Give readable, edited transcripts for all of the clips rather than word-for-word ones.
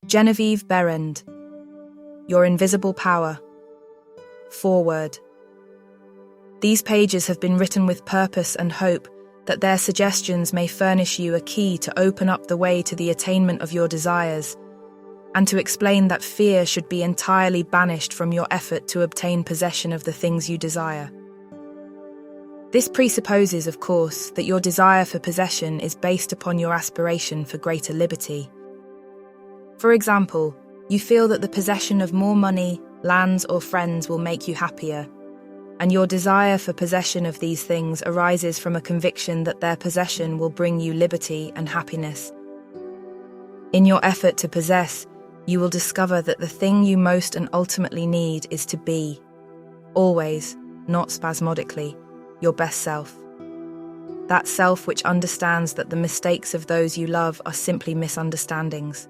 Genevieve Behrend, Your Invisible Power. Foreword. These pages have been written with purpose and hope that their suggestions may furnish you a key to open up the way to the attainment of your desires, and to explain that fear should be entirely banished from your effort to obtain possession of the things you desire. This presupposes, of course, that your desire for possession is based upon your aspiration for greater liberty. For example, you feel that the possession of more money, lands, or friends will make you happier, and your desire for possession of these things arises from a conviction that their possession will bring you liberty and happiness. In your effort to possess, you will discover that the thing you most and ultimately need is to be, always, not spasmodically, your best self. That self which understands that the mistakes of those you love are simply misunderstandings.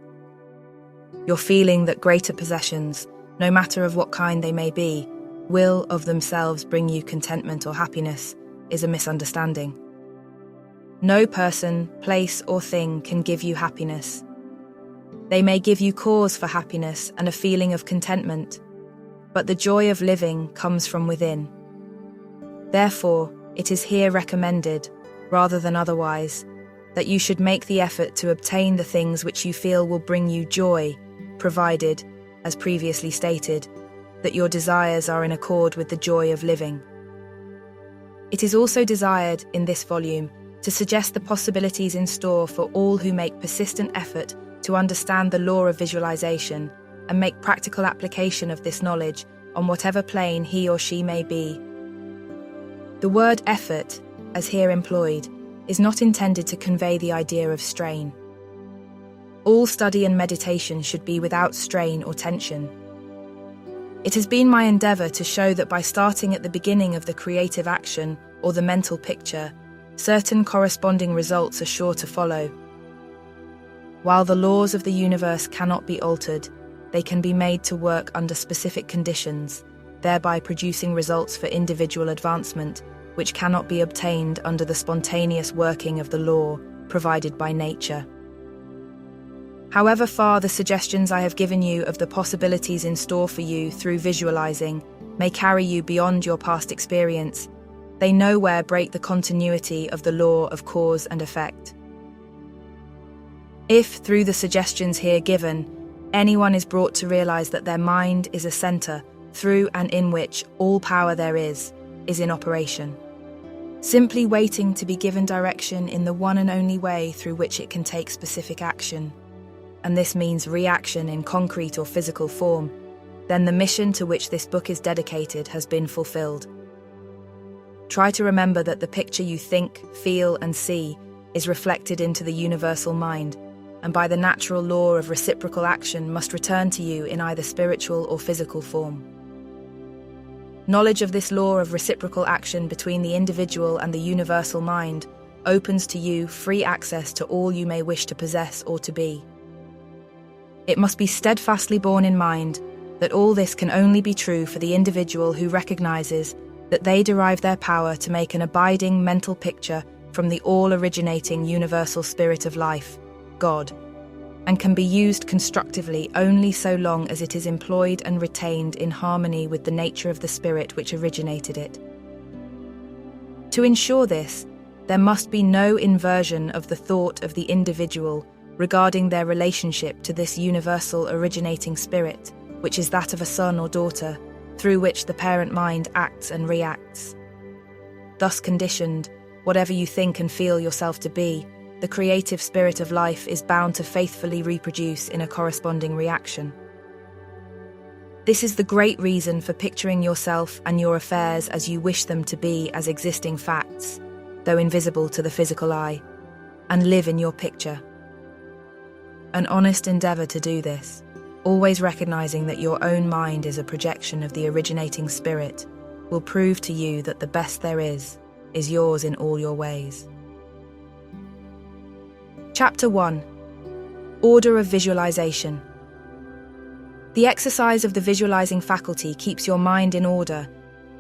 Your feeling that greater possessions, no matter of what kind they may be, will of themselves bring you contentment or happiness is a misunderstanding. No person, place, or thing can give you happiness. They may give you cause for happiness and a feeling of contentment, but the joy of living comes from within. Therefore, it is here recommended, rather than otherwise, that you should make the effort to obtain the things which you feel will bring you joy, provided, as previously stated, that your desires are in accord with the joy of living. It is also desired, in this volume, to suggest the possibilities in store for all who make persistent effort to understand the law of visualization and make practical application of this knowledge on whatever plane he or she may be. The word effort, as here employed, is not intended to convey the idea of strain. All study and meditation should be without strain or tension. It has been my endeavor to show that by starting at the beginning of the creative action or the mental picture, certain corresponding results are sure to follow. While the laws of the universe cannot be altered, they can be made to work under specific conditions, thereby producing results for individual advancement, which cannot be obtained under the spontaneous working of the law provided by nature. However far the suggestions I have given you of the possibilities in store for you through visualizing may carry you beyond your past experience, they nowhere break the continuity of the law of cause and effect. If, through the suggestions here given, anyone is brought to realize that their mind is a center through and in which all power there is in operation, simply waiting to be given direction in the one and only way through which it can take specific action, and this means reaction in concrete or physical form, then the mission to which this book is dedicated has been fulfilled. Try to remember that the picture you think, feel, and see is reflected into the universal mind, and by the natural law of reciprocal action must return to you in either spiritual or physical form. Knowledge of this law of reciprocal action between the individual and the universal mind opens to you free access to all you may wish to possess or to be. It must be steadfastly borne in mind that all this can only be true for the individual who recognizes that they derive their power to make an abiding mental picture from the all-originating universal spirit of life, God, and can be used constructively only so long as it is employed and retained in harmony with the nature of the spirit which originated it. To ensure this, there must be no inversion of the thought of the individual regarding their relationship to this universal originating spirit, which is that of a son or daughter, through which the parent mind acts and reacts. Thus conditioned, whatever you think and feel yourself to be, the creative spirit of life is bound to faithfully reproduce in a corresponding reaction. This is the great reason for picturing yourself and your affairs as you wish them to be as existing facts, though invisible to the physical eye, and live in your picture. An honest endeavor to do this, always recognizing that your own mind is a projection of the originating spirit, will prove to you that the best there is yours in all your ways. Chapter 1. Order of Visualization. The exercise of the visualizing faculty keeps your mind in order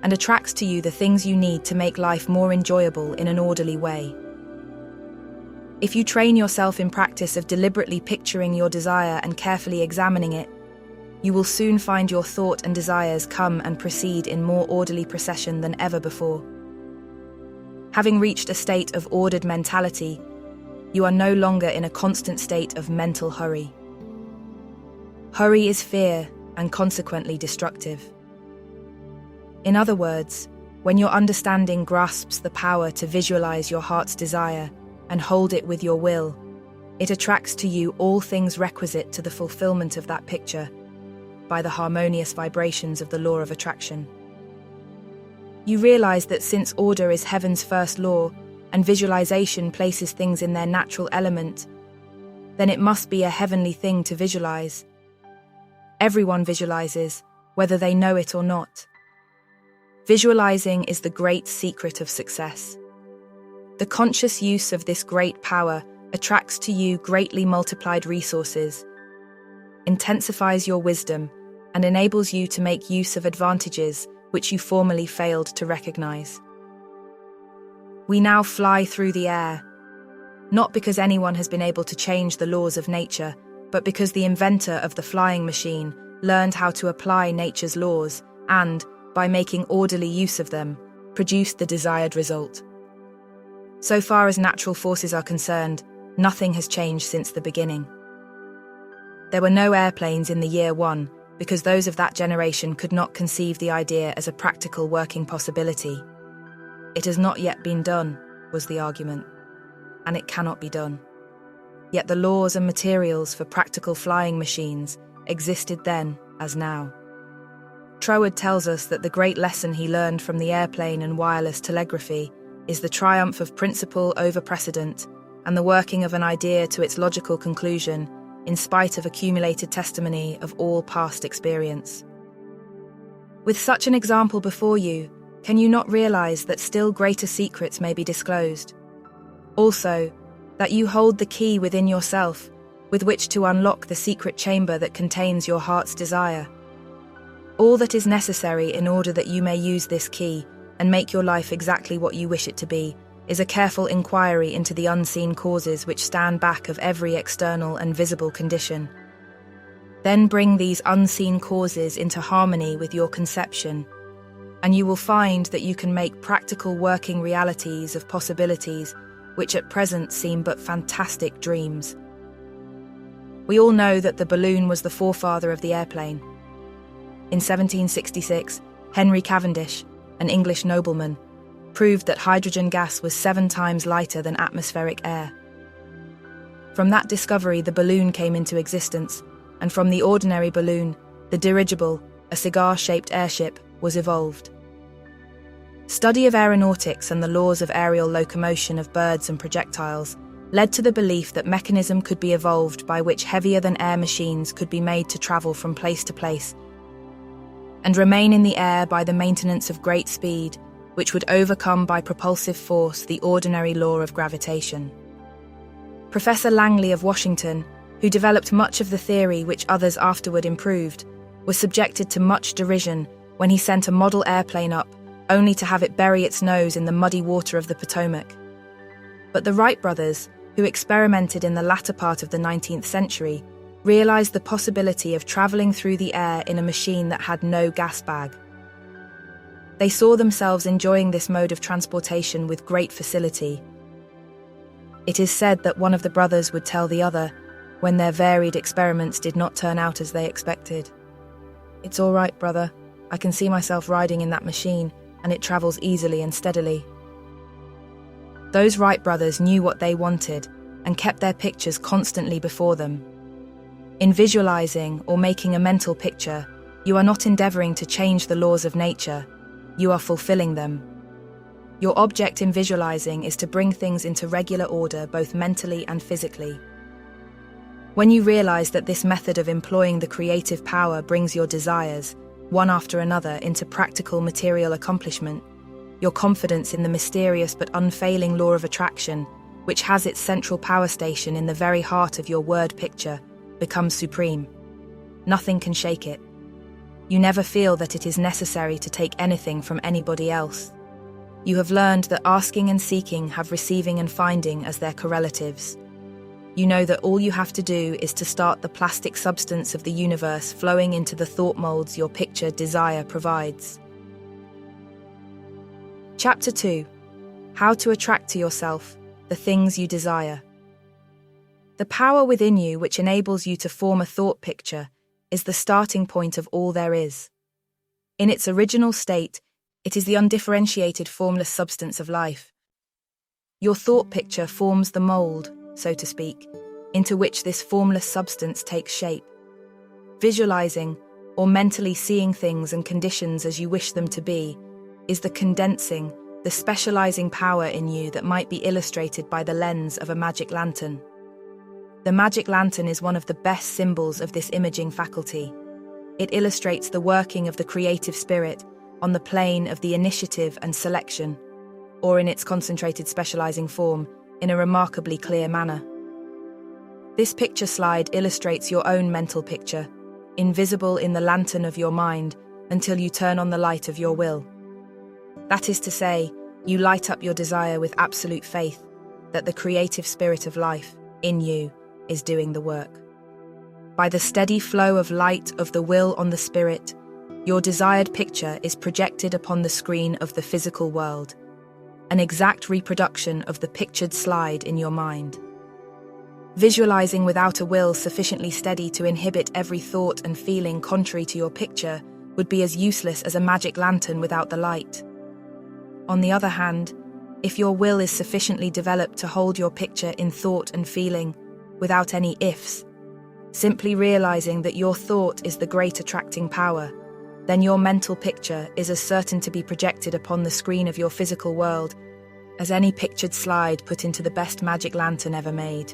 and attracts to you the things you need to make life more enjoyable in an orderly way. If you train yourself in practice of deliberately picturing your desire and carefully examining it, you will soon find your thought and desires come and proceed in more orderly procession than ever before. Having reached a state of ordered mentality, you are no longer in a constant state of mental hurry. Hurry is fear and consequently destructive. In other words, when your understanding grasps the power to visualize your heart's desire and hold it with your will, it attracts to you all things requisite to the fulfillment of that picture by the harmonious vibrations of the law of attraction. You realize that since order is heaven's first law and visualization places things in their natural element, then it must be a heavenly thing to visualize. Everyone visualizes, whether they know it or not. Visualizing is the great secret of success. The conscious use of this great power attracts to you greatly multiplied resources, intensifies your wisdom, and enables you to make use of advantages which you formerly failed to recognize. We now fly through the air, not because anyone has been able to change the laws of nature, but because the inventor of the flying machine learned how to apply nature's laws and, by making orderly use of them, produced the desired result. So far as natural forces are concerned, nothing has changed since the beginning. There were no airplanes in the year 1 because those of that generation could not conceive the idea as a practical working possibility. It has not yet been done, was the argument, and it cannot be done. Yet the laws and materials for practical flying machines existed then as now. Troward tells us that the great lesson he learned from the airplane and wireless telegraphy is the triumph of principle over precedent and the working of an idea to its logical conclusion in spite of accumulated testimony of all past experience. With such an example before you, can you not realize that still greater secrets may be disclosed? Also, that you hold the key within yourself with which to unlock the secret chamber that contains your heart's desire. All that is necessary in order that you may use this key and make your life exactly what you wish it to be is a careful inquiry into the unseen causes which stand back of every external and visible condition. Then bring these unseen causes into harmony with your conception, and you will find that you can make practical working realities of possibilities which at present seem but fantastic dreams. We all know that the balloon was the forefather of the airplane. In 1766, Henry Cavendish, an English nobleman, proved that hydrogen gas was 7 times lighter than atmospheric air. From that discovery, the balloon came into existence, and from the ordinary balloon, the dirigible, a cigar-shaped airship, was evolved. Study of aeronautics and the laws of aerial locomotion of birds and projectiles led to the belief that mechanism could be evolved by which heavier-than-air machines could be made to travel from place to place and remain in the air by the maintenance of great speed, which would overcome by propulsive force the ordinary law of gravitation. Professor Langley of Washington, who developed much of the theory which others afterward improved, was subjected to much derision when he sent a model airplane up, only to have it bury its nose in the muddy water of the Potomac. But the Wright brothers, who experimented in the latter part of the 19th century, realized the possibility of traveling through the air in a machine that had no gas bag. They saw themselves enjoying this mode of transportation with great facility. It is said that one of the brothers would tell the other, when their varied experiments did not turn out as they expected, "It's all right, brother. I can see myself riding in that machine, and it travels easily and steadily." Those Wright brothers knew what they wanted and kept their pictures constantly before them. In visualizing or making a mental picture, you are not endeavoring to change the laws of nature, you are fulfilling them. Your object in visualizing is to bring things into regular order both mentally and physically. When you realize that this method of employing the creative power brings your desires, one after another, into practical material accomplishment, your confidence in the mysterious but unfailing law of attraction, which has its central power station in the very heart of your word picture, becomes supreme. Nothing can shake it. You never feel that it is necessary to take anything from anybody else. You have learned that asking and seeking have receiving and finding as their correlatives. You know that all you have to do is to start the plastic substance of the universe flowing into the thought molds your picture desire provides. Chapter 2. How to attract to yourself the things you desire. The power within you which enables you to form a thought picture is the starting point of all there is. In its original state, it is the undifferentiated formless substance of life. Your thought picture forms the mold, so to speak, into which this formless substance takes shape. Visualizing, or mentally seeing things and conditions as you wish them to be, is the condensing, the specializing power in you that might be illustrated by the lens of a magic lantern. The magic lantern is one of the best symbols of this imaging faculty. It illustrates the working of the creative spirit on the plane of the initiative and selection, or in its concentrated specializing form, in a remarkably clear manner. This picture slide illustrates your own mental picture, invisible in the lantern of your mind until you turn on the light of your will. That is to say, you light up your desire with absolute faith that the creative spirit of life, in you, is doing the work. By the steady flow of light of the will on the spirit, your desired picture is projected upon the screen of the physical world, an exact reproduction of the pictured slide in your mind. Visualizing without a will sufficiently steady to inhibit every thought and feeling contrary to your picture would be as useless as a magic lantern without the light. On the other hand, if your will is sufficiently developed to hold your picture in thought and feeling, without any ifs, simply realizing that your thought is the great attracting power, then your mental picture is as certain to be projected upon the screen of your physical world as any pictured slide put into the best magic lantern ever made.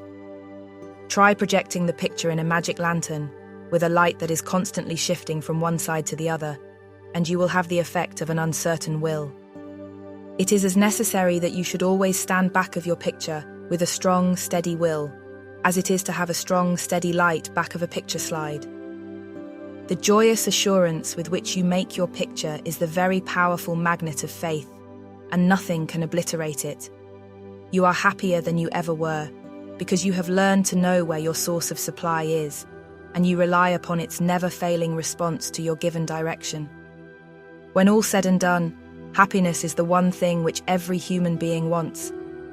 Try projecting the picture in a magic lantern with a light that is constantly shifting from one side to the other, and you will have the effect of an uncertain will. It is as necessary that you should always stand back of your picture with a strong, steady will, as it is to have a strong, steady light back of a picture slide. The joyous assurance with which you make your picture is the very powerful magnet of faith, and nothing can obliterate it. You are happier than you ever were, because you have learned to know where your source of supply is, and you rely upon its never-failing response to your given direction. When all said and done, happiness is the one thing which every human being wants,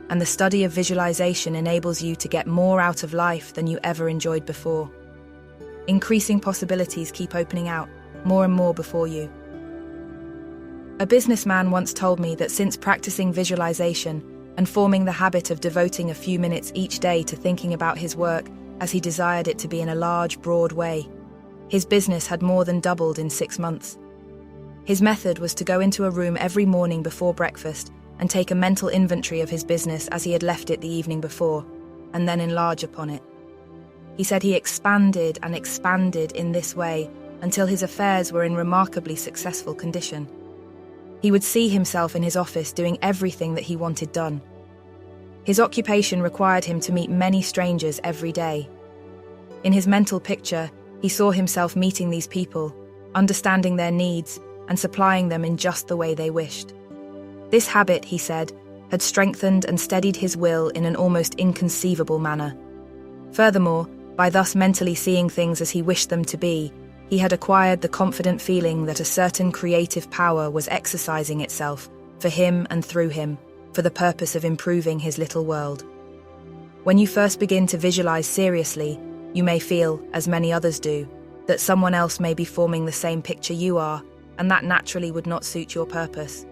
and the study of visualization enables you to get more out of life than you ever enjoyed before. Increasing possibilities keep opening out, more and more before you. A businessman once told me that since practicing visualization and forming the habit of devoting a few minutes each day to thinking about his work as he desired it to be in a large, broad way, his business had more than doubled in 6 months. His method was to go into a room every morning before breakfast and take a mental inventory of his business as he had left it the evening before, and then enlarge upon it. He said he expanded and expanded in this way until his affairs were in remarkably successful condition. He would see himself in his office doing everything that he wanted done. His occupation required him to meet many strangers every day. In his mental picture, he saw himself meeting these people, understanding their needs, and supplying them in just the way they wished. This habit, he said, had strengthened and steadied his will in an almost inconceivable manner. Furthermore, by thus mentally seeing things as he wished them to be, he had acquired the confident feeling that a certain creative power was exercising itself, for him and through him, for the purpose of improving his little world. When you first begin to visualize seriously, you may feel, as many others do, that someone else may be forming the same picture you are, and that naturally would not suit your purpose.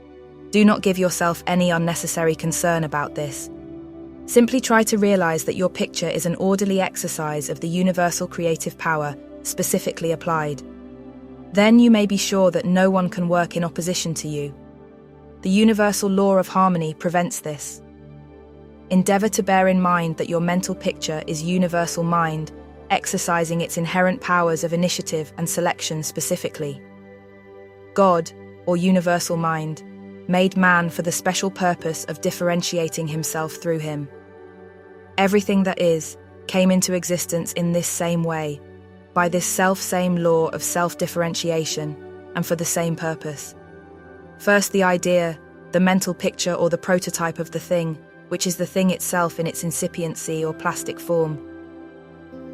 Do not give yourself any unnecessary concern about this. Simply try to realize that your picture is an orderly exercise of the universal creative power, specifically applied. Then you may be sure that no one can work in opposition to you. The universal law of harmony prevents this. Endeavor to bear in mind that your mental picture is universal mind, exercising its inherent powers of initiative and selection specifically. God, or universal mind, made man for the special purpose of differentiating himself through him. Everything that is came into existence in this same way, by this self-same law of self-differentiation, and for the same purpose. First the idea, the mental picture or the prototype of the thing, which is the thing itself in its incipiency or plastic form.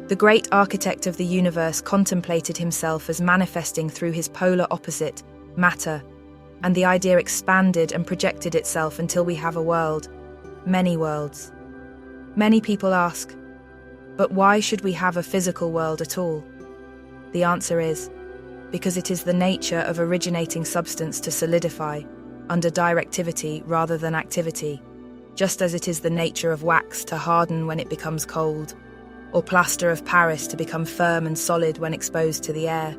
The great architect of the universe contemplated himself as manifesting through his polar opposite, matter, and the idea expanded and projected itself until we have a world, many worlds. Many people ask, but why should we have a physical world at all? The answer is, because it is the nature of originating substance to solidify, under directivity rather than activity, just as it is the nature of wax to harden when it becomes cold, or plaster of Paris to become firm and solid when exposed to the air.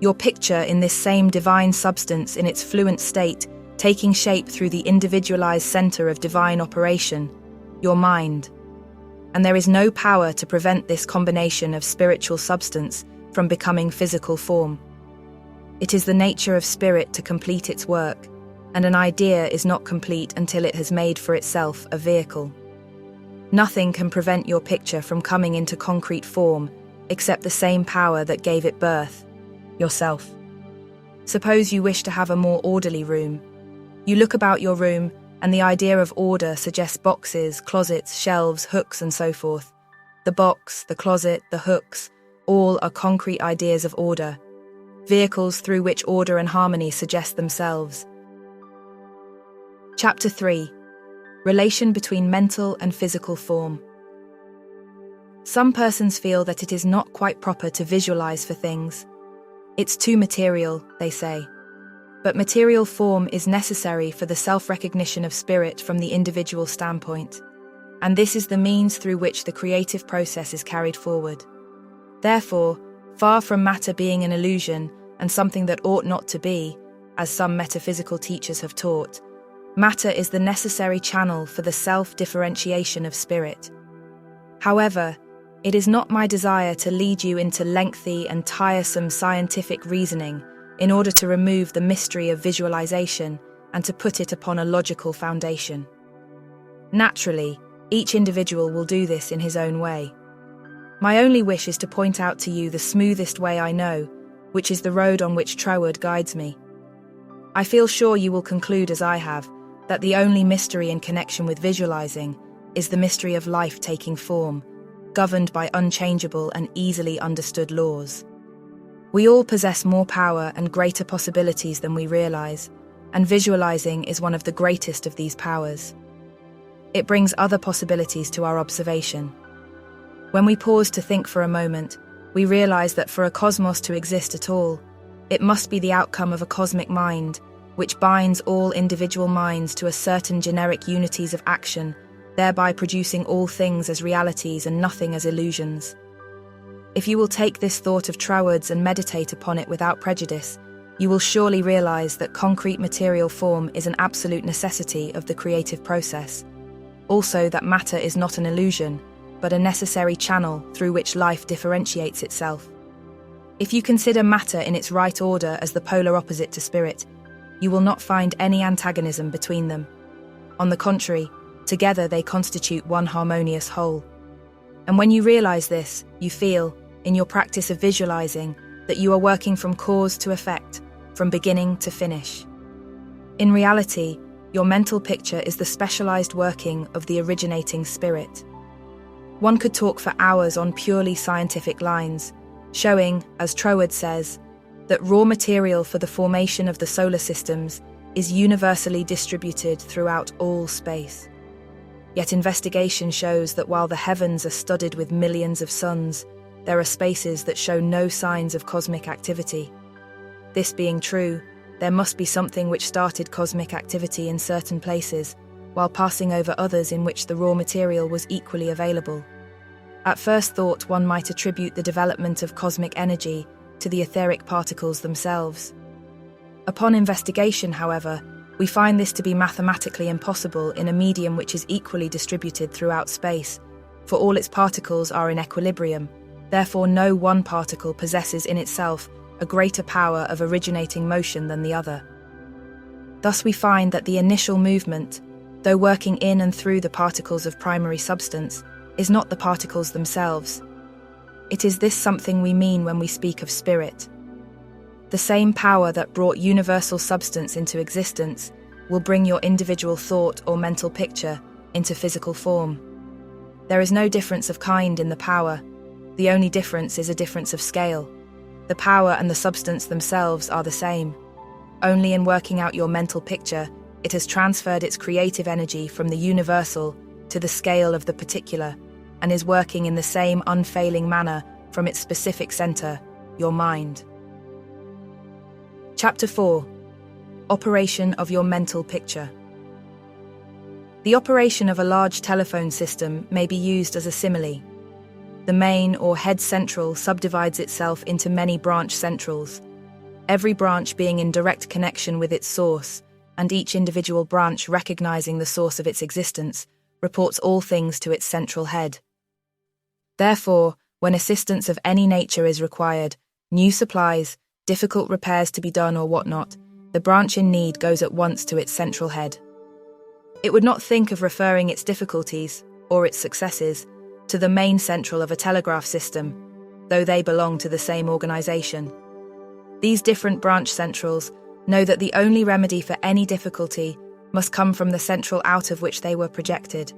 Your picture in this same divine substance in its fluent state, taking shape through the individualized center of divine operation, your mind. And there is no power to prevent this combination of spiritual substance from becoming physical form. It is the nature of spirit to complete its work, and an idea is not complete until it has made for itself a vehicle. Nothing can prevent your picture from coming into concrete form except the same power that gave it birth, yourself. Suppose you wish to have a more orderly room. You look about your room, and the idea of order suggests boxes, closets, shelves, hooks, and so forth. The box, the closet, the hooks, all are concrete ideas of order, vehicles through which order and harmony suggest themselves. Chapter 3. Relation between mental and physical form. Some persons feel that it is not quite proper to visualize for things. It's too material, they say. But material form is necessary for the self-recognition of spirit from the individual standpoint, and this is the means through which the creative process is carried forward. Therefore, far from matter being an illusion and something that ought not to be, as some metaphysical teachers have taught, matter is the necessary channel for the self-differentiation of spirit. However, it is not my desire to lead you into lengthy and tiresome scientific reasoning in order to remove the mystery of visualization and to put it upon a logical foundation. Naturally, each individual will do this in his own way. My only wish is to point out to you the smoothest way I know, which is the road on which Troward guides me. I feel sure you will conclude as I have, that the only mystery in connection with visualizing is the mystery of life taking form, governed by unchangeable and easily understood laws. We all possess more power and greater possibilities than we realize, and visualizing is one of the greatest of these powers. It brings other possibilities to our observation. When we pause to think for a moment, we realize that for a cosmos to exist at all, it must be the outcome of a cosmic mind, which binds all individual minds to a certain generic unities of action, thereby producing all things as realities and nothing as illusions. If you will take this thought of Troward's and meditate upon it without prejudice, you will surely realize that concrete material form is an absolute necessity of the creative process. Also that matter is not an illusion, but a necessary channel through which life differentiates itself. If you consider matter in its right order as the polar opposite to spirit, you will not find any antagonism between them. On the contrary, together they constitute one harmonious whole. And when you realize this, you feel, in your practice of visualizing, that you are working from cause to effect, from beginning to finish. In reality, your mental picture is the specialized working of the originating spirit. One could talk for hours on purely scientific lines, showing, as Troward says, that raw material for the formation of the solar systems is universally distributed throughout all space. Yet investigation shows that while the heavens are studded with millions of suns, there are spaces that show no signs of cosmic activity. This being true, there must be something which started cosmic activity in certain places, while passing over others in which the raw material was equally available. At first thought, one might attribute the development of cosmic energy to the etheric particles themselves. Upon investigation, however, we find this to be mathematically impossible in a medium which is equally distributed throughout space, for all its particles are in equilibrium. Therefore, no one particle possesses in itself a greater power of originating motion than the other. Thus we find that the initial movement, though working in and through the particles of primary substance, is not the particles themselves. It is this something we mean when we speak of spirit. The same power that brought universal substance into existence will bring your individual thought or mental picture into physical form. There is no difference of kind in the power. The only difference is a difference of scale. The power and the substance themselves are the same. Only in working out your mental picture, it has transferred its creative energy from the universal to the scale of the particular, and is working in the same unfailing manner from its specific center, your mind. Chapter 4. Operation of your mental picture. The operation of a large telephone system may be used as a simile. The main or head central subdivides itself into many branch centrals, every branch being in direct connection with its source, and each individual branch recognizing the source of its existence, reports all things to its central head. Therefore, when assistance of any nature is required, new supplies, difficult repairs to be done or whatnot, the branch in need goes at once to its central head. It would not think of referring its difficulties, or its successes, to the main central of a telegraph system, though they belong to the same organization. These different branch centrals know that the only remedy for any difficulty must come from the central out of which they were projected.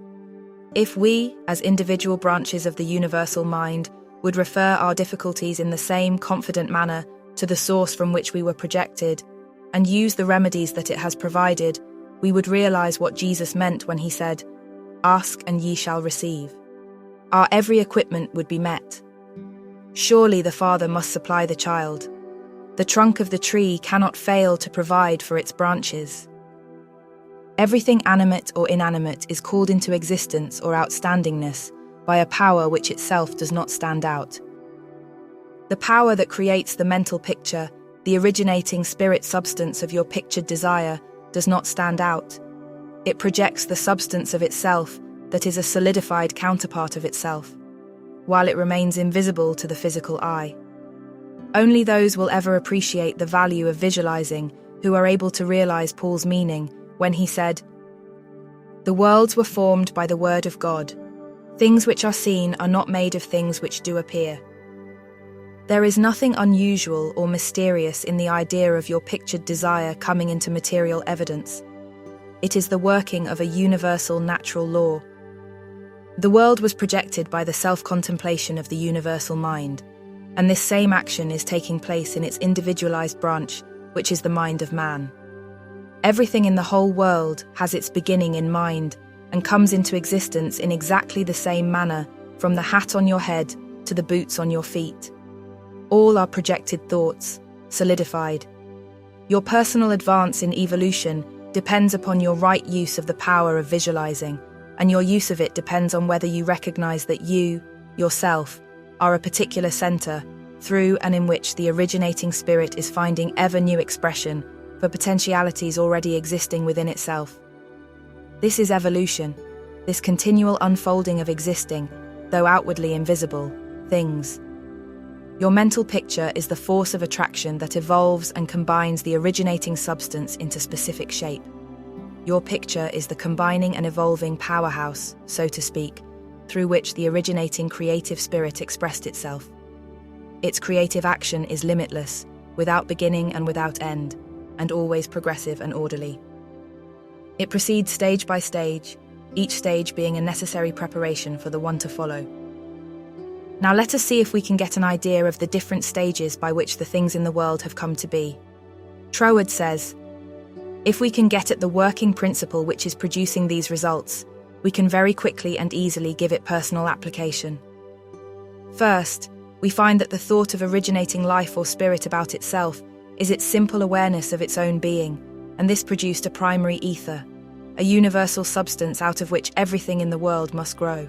If we, as individual branches of the universal mind, would refer our difficulties in the same confident manner to the source from which we were projected, and use the remedies that it has provided, we would realize what Jesus meant when he said, "Ask and ye shall receive." Our every equipment would be met. Surely the Father must supply the child. The trunk of the tree cannot fail to provide for its branches. Everything animate or inanimate is called into existence or outstandingness by a power which itself does not stand out. The power that creates the mental picture, the originating spirit substance of your pictured desire, does not stand out. It projects the substance of itself that is a solidified counterpart of itself, while it remains invisible to the physical eye. Only those will ever appreciate the value of visualizing who are able to realize Paul's meaning when he said, "The worlds were formed by the word of God. Things which are seen are not made of things which do appear." There is nothing unusual or mysterious in the idea of your pictured desire coming into material evidence. It is the working of a universal natural law. The world was projected by the self-contemplation of the universal mind, and this same action is taking place in its individualized branch, which is the mind of man. Everything in the whole world has its beginning in mind and comes into existence in exactly the same manner, from the hat on your head to the boots on your feet. All are projected thoughts, solidified. Your personal advance in evolution depends upon your right use of the power of visualizing, and your use of it depends on whether you recognize that you, yourself, are a particular center, through and in which the originating spirit is finding ever new expression for potentialities already existing within itself. This is evolution, this continual unfolding of existing, though outwardly invisible, things. Your mental picture is the force of attraction that evolves and combines the originating substance into specific shape. Your picture is the combining and evolving powerhouse, so to speak, through which the originating creative spirit expressed itself. Its creative action is limitless, without beginning and without end, and always progressive and orderly. It proceeds stage by stage, each stage being a necessary preparation for the one to follow. Now let us see if we can get an idea of the different stages by which the things in the world have come to be. Troward says, "If we can get at the working principle which is producing these results, we can very quickly and easily give it personal application. First, we find that the thought of originating life or spirit about itself is its simple awareness of its own being, and this produced a primary ether, a universal substance out of which everything in the world must grow."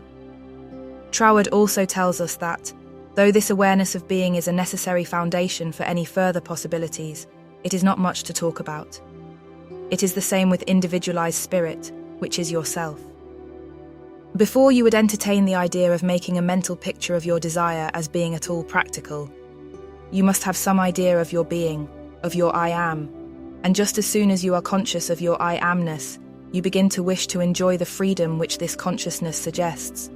Troward also tells us that, though this awareness of being is a necessary foundation for any further possibilities, it is not much to talk about. It is the same with individualized spirit, which is yourself. Before you would entertain the idea of making a mental picture of your desire as being at all practical, you must have some idea of your being, of your I am, and just as soon as you are conscious of your I amness, you begin to wish to enjoy the freedom which this consciousness suggests.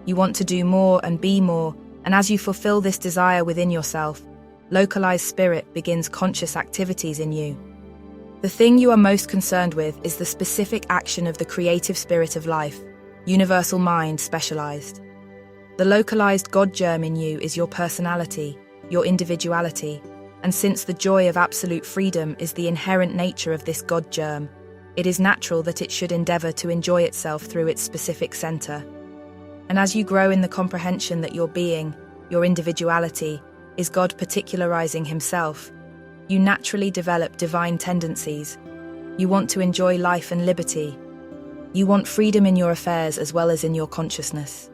You want to do more and be more, and as you fulfill this desire within yourself, localized spirit begins conscious activities in you. The thing you are most concerned with is the specific action of the creative spirit of life, universal mind specialized. The localized God germ in you is your personality, your individuality, and since the joy of absolute freedom is the inherent nature of this God germ, it is natural that it should endeavor to enjoy itself through its specific center. And as you grow in the comprehension that your being, your individuality, is God particularizing himself, you naturally develop divine tendencies. You want to enjoy life and liberty. You want freedom in your affairs as well as in your consciousness.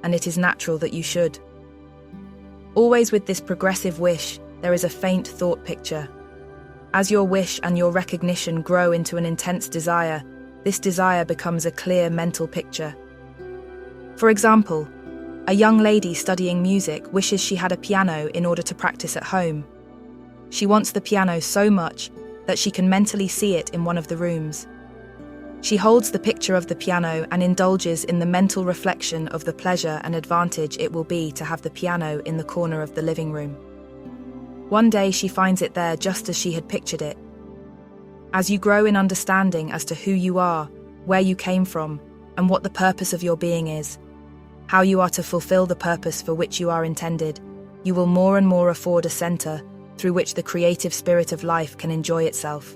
And it is natural that you should. Always with this progressive wish, there is a faint thought picture. As your wish and your recognition grow into an intense desire, this desire becomes a clear mental picture. For example, a young lady studying music wishes she had a piano in order to practice at home. She wants the piano so much that she can mentally see it in one of the rooms. She holds the picture of the piano and indulges in the mental reflection of the pleasure and advantage it will be to have the piano in the corner of the living room. One day she finds it there just as she had pictured it. As you grow in understanding as to who you are, where you came from, and what the purpose of your being is, how you are to fulfill the purpose for which you are intended, you will more and more afford a center through which the creative spirit of life can enjoy itself.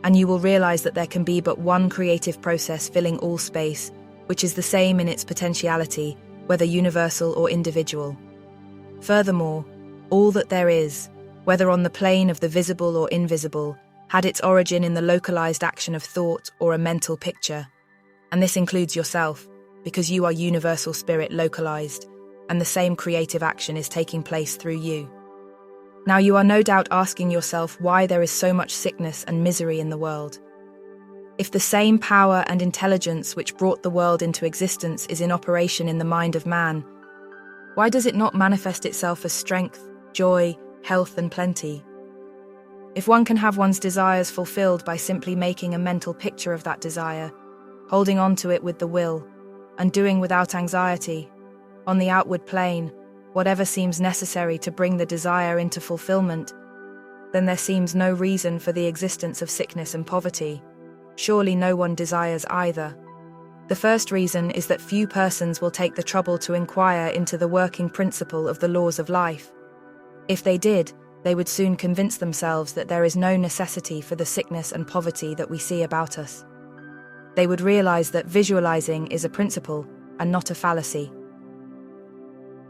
And you will realize that there can be but one creative process filling all space, which is the same in its potentiality, whether universal or individual. Furthermore, all that there is, whether on the plane of the visible or invisible, had its origin in the localized action of thought or a mental picture. And this includes yourself, because you are universal spirit localized, and the same creative action is taking place through you. Now you are no doubt asking yourself why there is so much sickness and misery in the world. If the same power and intelligence which brought the world into existence is in operation in the mind of man, why does it not manifest itself as strength, joy, health, and plenty? If one can have one's desires fulfilled by simply making a mental picture of that desire, holding on to it with the will, and doing without anxiety, on the outward plane, whatever seems necessary to bring the desire into fulfillment, then there seems no reason for the existence of sickness and poverty. Surely no one desires either. The first reason is that few persons will take the trouble to inquire into the working principle of the laws of life. If they did, they would soon convince themselves that there is no necessity for the sickness and poverty that we see about us. They would realize that visualizing is a principle and not a fallacy.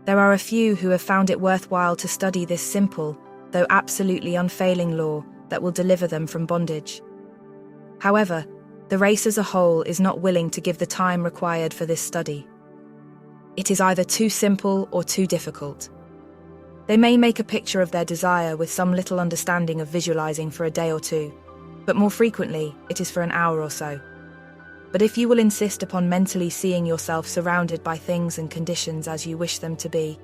There are a few who have found it worthwhile to study this simple, though absolutely unfailing law that will deliver them from bondage. However, the race as a whole is not willing to give the time required for this study. It is either too simple or too difficult. They may make a picture of their desire with some little understanding of visualizing for a day or two, but more frequently it is for an hour or so. But if you will insist upon mentally seeing yourself surrounded by things and conditions as you wish them to be,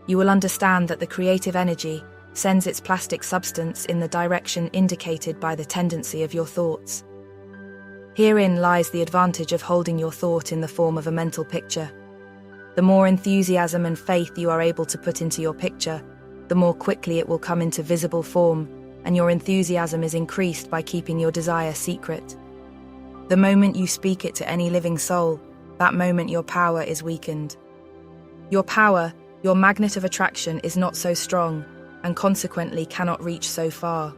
you will understand that the creative energy sends its plastic substance in the direction indicated by the tendency of your thoughts. Herein lies the advantage of holding your thought in the form of a mental picture. The more enthusiasm and faith you are able to put into your picture, the more quickly it will come into visible form, and your enthusiasm is increased by keeping your desire secret. The moment you speak it to any living soul, that moment your power is weakened. Your power, your magnet of attraction, is not so strong, and consequently cannot reach so far.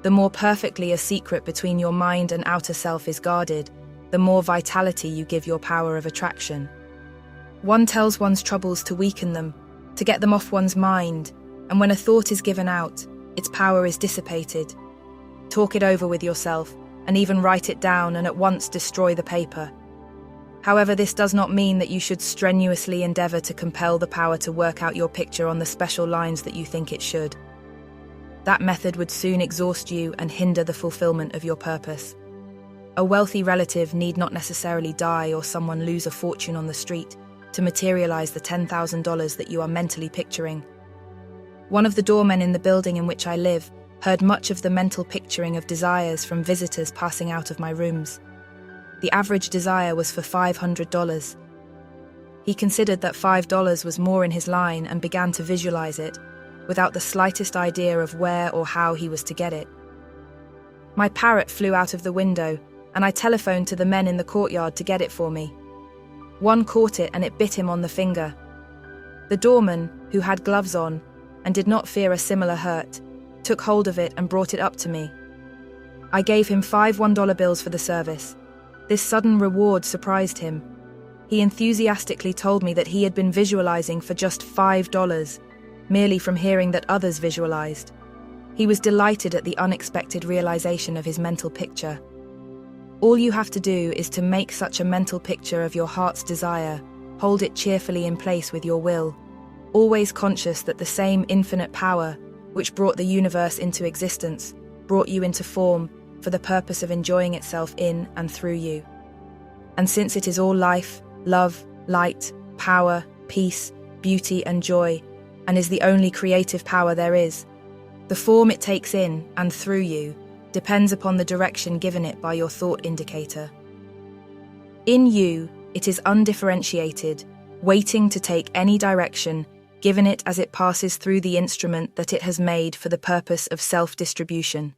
The more perfectly a secret between your mind and outer self is guarded, the more vitality you give your power of attraction. One tells one's troubles to weaken them, to get them off one's mind, and when a thought is given out, its power is dissipated. Talk it over with yourself, and even write it down and at once destroy the paper. However, this does not mean that you should strenuously endeavor to compel the power to work out your picture on the special lines that you think it should. That method would soon exhaust you and hinder the fulfillment of your purpose. A wealthy relative need not necessarily die or someone lose a fortune on the street to materialize the $10,000 that you are mentally picturing. One of the doormen in the building in which I live heard much of the mental picturing of desires from visitors passing out of my rooms. The average desire was for $500. He considered that $5 was more in his line and began to visualize it, without the slightest idea of where or how he was to get it. My parrot flew out of the window, and I telephoned to the men in the courtyard to get it for me. One caught it and it bit him on the finger. The doorman, who had gloves on, and did not fear a similar hurt, took hold of it and brought it up to me. I gave him 5 $1 bills for the service. This sudden reward surprised him. He enthusiastically told me that he had been visualizing for just $5, merely from hearing that others visualized. He was delighted at the unexpected realization of his mental picture. All you have to do is to make such a mental picture of your heart's desire, hold it cheerfully in place with your will, always conscious that the same infinite power, which brought the universe into existence, brought you into form for the purpose of enjoying itself in and through you. And since it is all life, love, light, power, peace, beauty and joy, and is the only creative power there is, the form it takes in and through you depends upon the direction given it by your thought indicator. In you, it is undifferentiated, waiting to take any direction given it as it passes through the instrument that it has made for the purpose of self-distribution.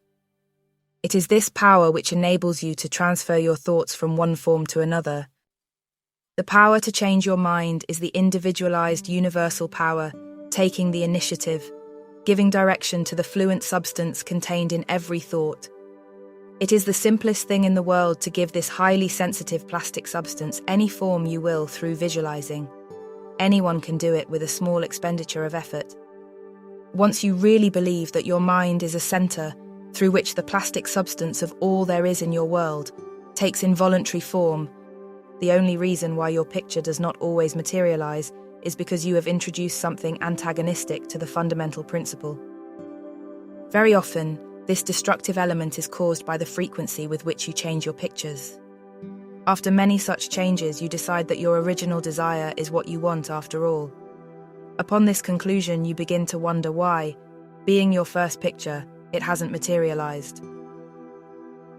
It is this power which enables you to transfer your thoughts from one form to another. The power to change your mind is the individualized universal power, taking the initiative, giving direction to the fluent substance contained in every thought. It is the simplest thing in the world to give this highly sensitive plastic substance any form you will through visualizing. Anyone can do it with a small expenditure of effort. Once you really believe that your mind is a center through which the plastic substance of all there is in your world takes involuntary form, the only reason why your picture does not always materialize is because you have introduced something antagonistic to the fundamental principle. Very often, this destructive element is caused by the frequency with which you change your pictures. After many such changes, you decide that your original desire is what you want after all. Upon this conclusion, you begin to wonder why, being your first picture, it hasn't materialized.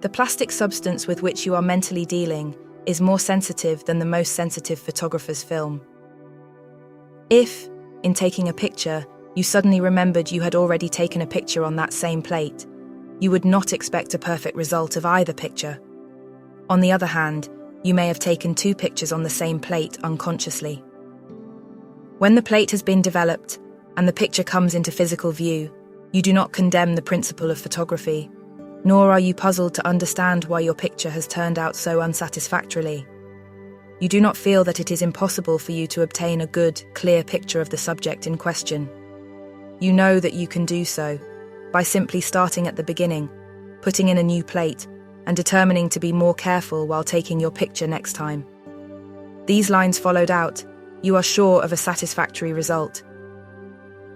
The plastic substance with which you are mentally dealing is more sensitive than the most sensitive photographer's film. If, in taking a picture, you suddenly remembered you had already taken a picture on that same plate, you would not expect a perfect result of either picture. On the other hand, you may have taken 2 pictures on the same plate unconsciously. When the plate has been developed and the picture comes into physical view, you do not condemn the principle of photography, nor are you puzzled to understand why your picture has turned out so unsatisfactorily. You do not feel that it is impossible for you to obtain a good, clear picture of the subject in question. You know that you can do so by simply starting at the beginning, putting in a new plate, and determining to be more careful while taking your picture next time. These lines followed out, you are sure of a satisfactory result.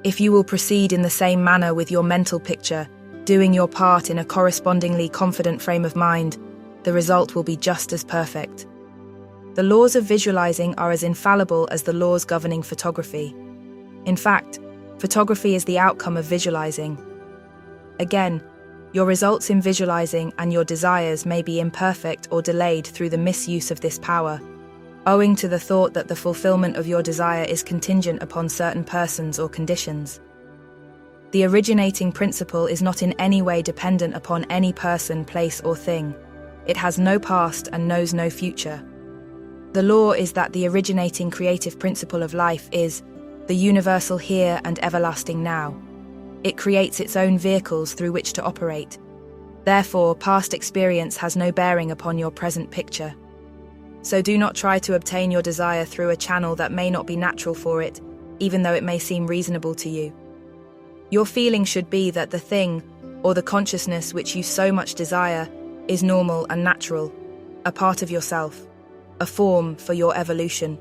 If you will proceed in the same manner with your mental picture, doing your part in a correspondingly confident frame of mind, the result will be just as perfect. The laws of visualizing are as infallible as the laws governing photography. In fact, photography is the outcome of visualizing. Again, your results in visualizing and your desires may be imperfect or delayed through the misuse of this power, owing to the thought that the fulfillment of your desire is contingent upon certain persons or conditions. The originating principle is not in any way dependent upon any person, place, or thing. It has no past and knows no future. The law is that the originating creative principle of life is the universal here and everlasting now. It creates its own vehicles through which to operate. Therefore, past experience has no bearing upon your present picture. So do not try to obtain your desire through a channel that may not be natural for it, even though it may seem reasonable to you. Your feeling should be that the thing, or the consciousness which you so much desire, is normal and natural, a part of yourself, a form for your evolution.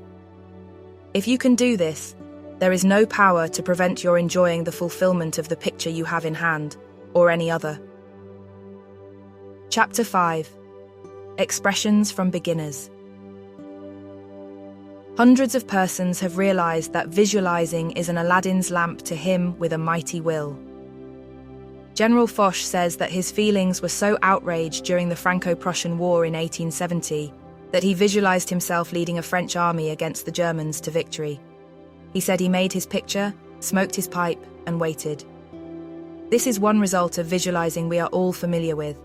If you can do this, there is no power to prevent your enjoying the fulfillment of the picture you have in hand, or any other. Chapter 5. Expressions from Beginners. Hundreds of persons have realized that visualizing is an Aladdin's lamp to him with a mighty will. General Foch says that his feelings were so outraged during the Franco-Prussian War in 1870 that he visualized himself leading a French army against the Germans to victory. He said he made his picture, smoked his pipe, and waited. This is one result of visualizing we are all familiar with.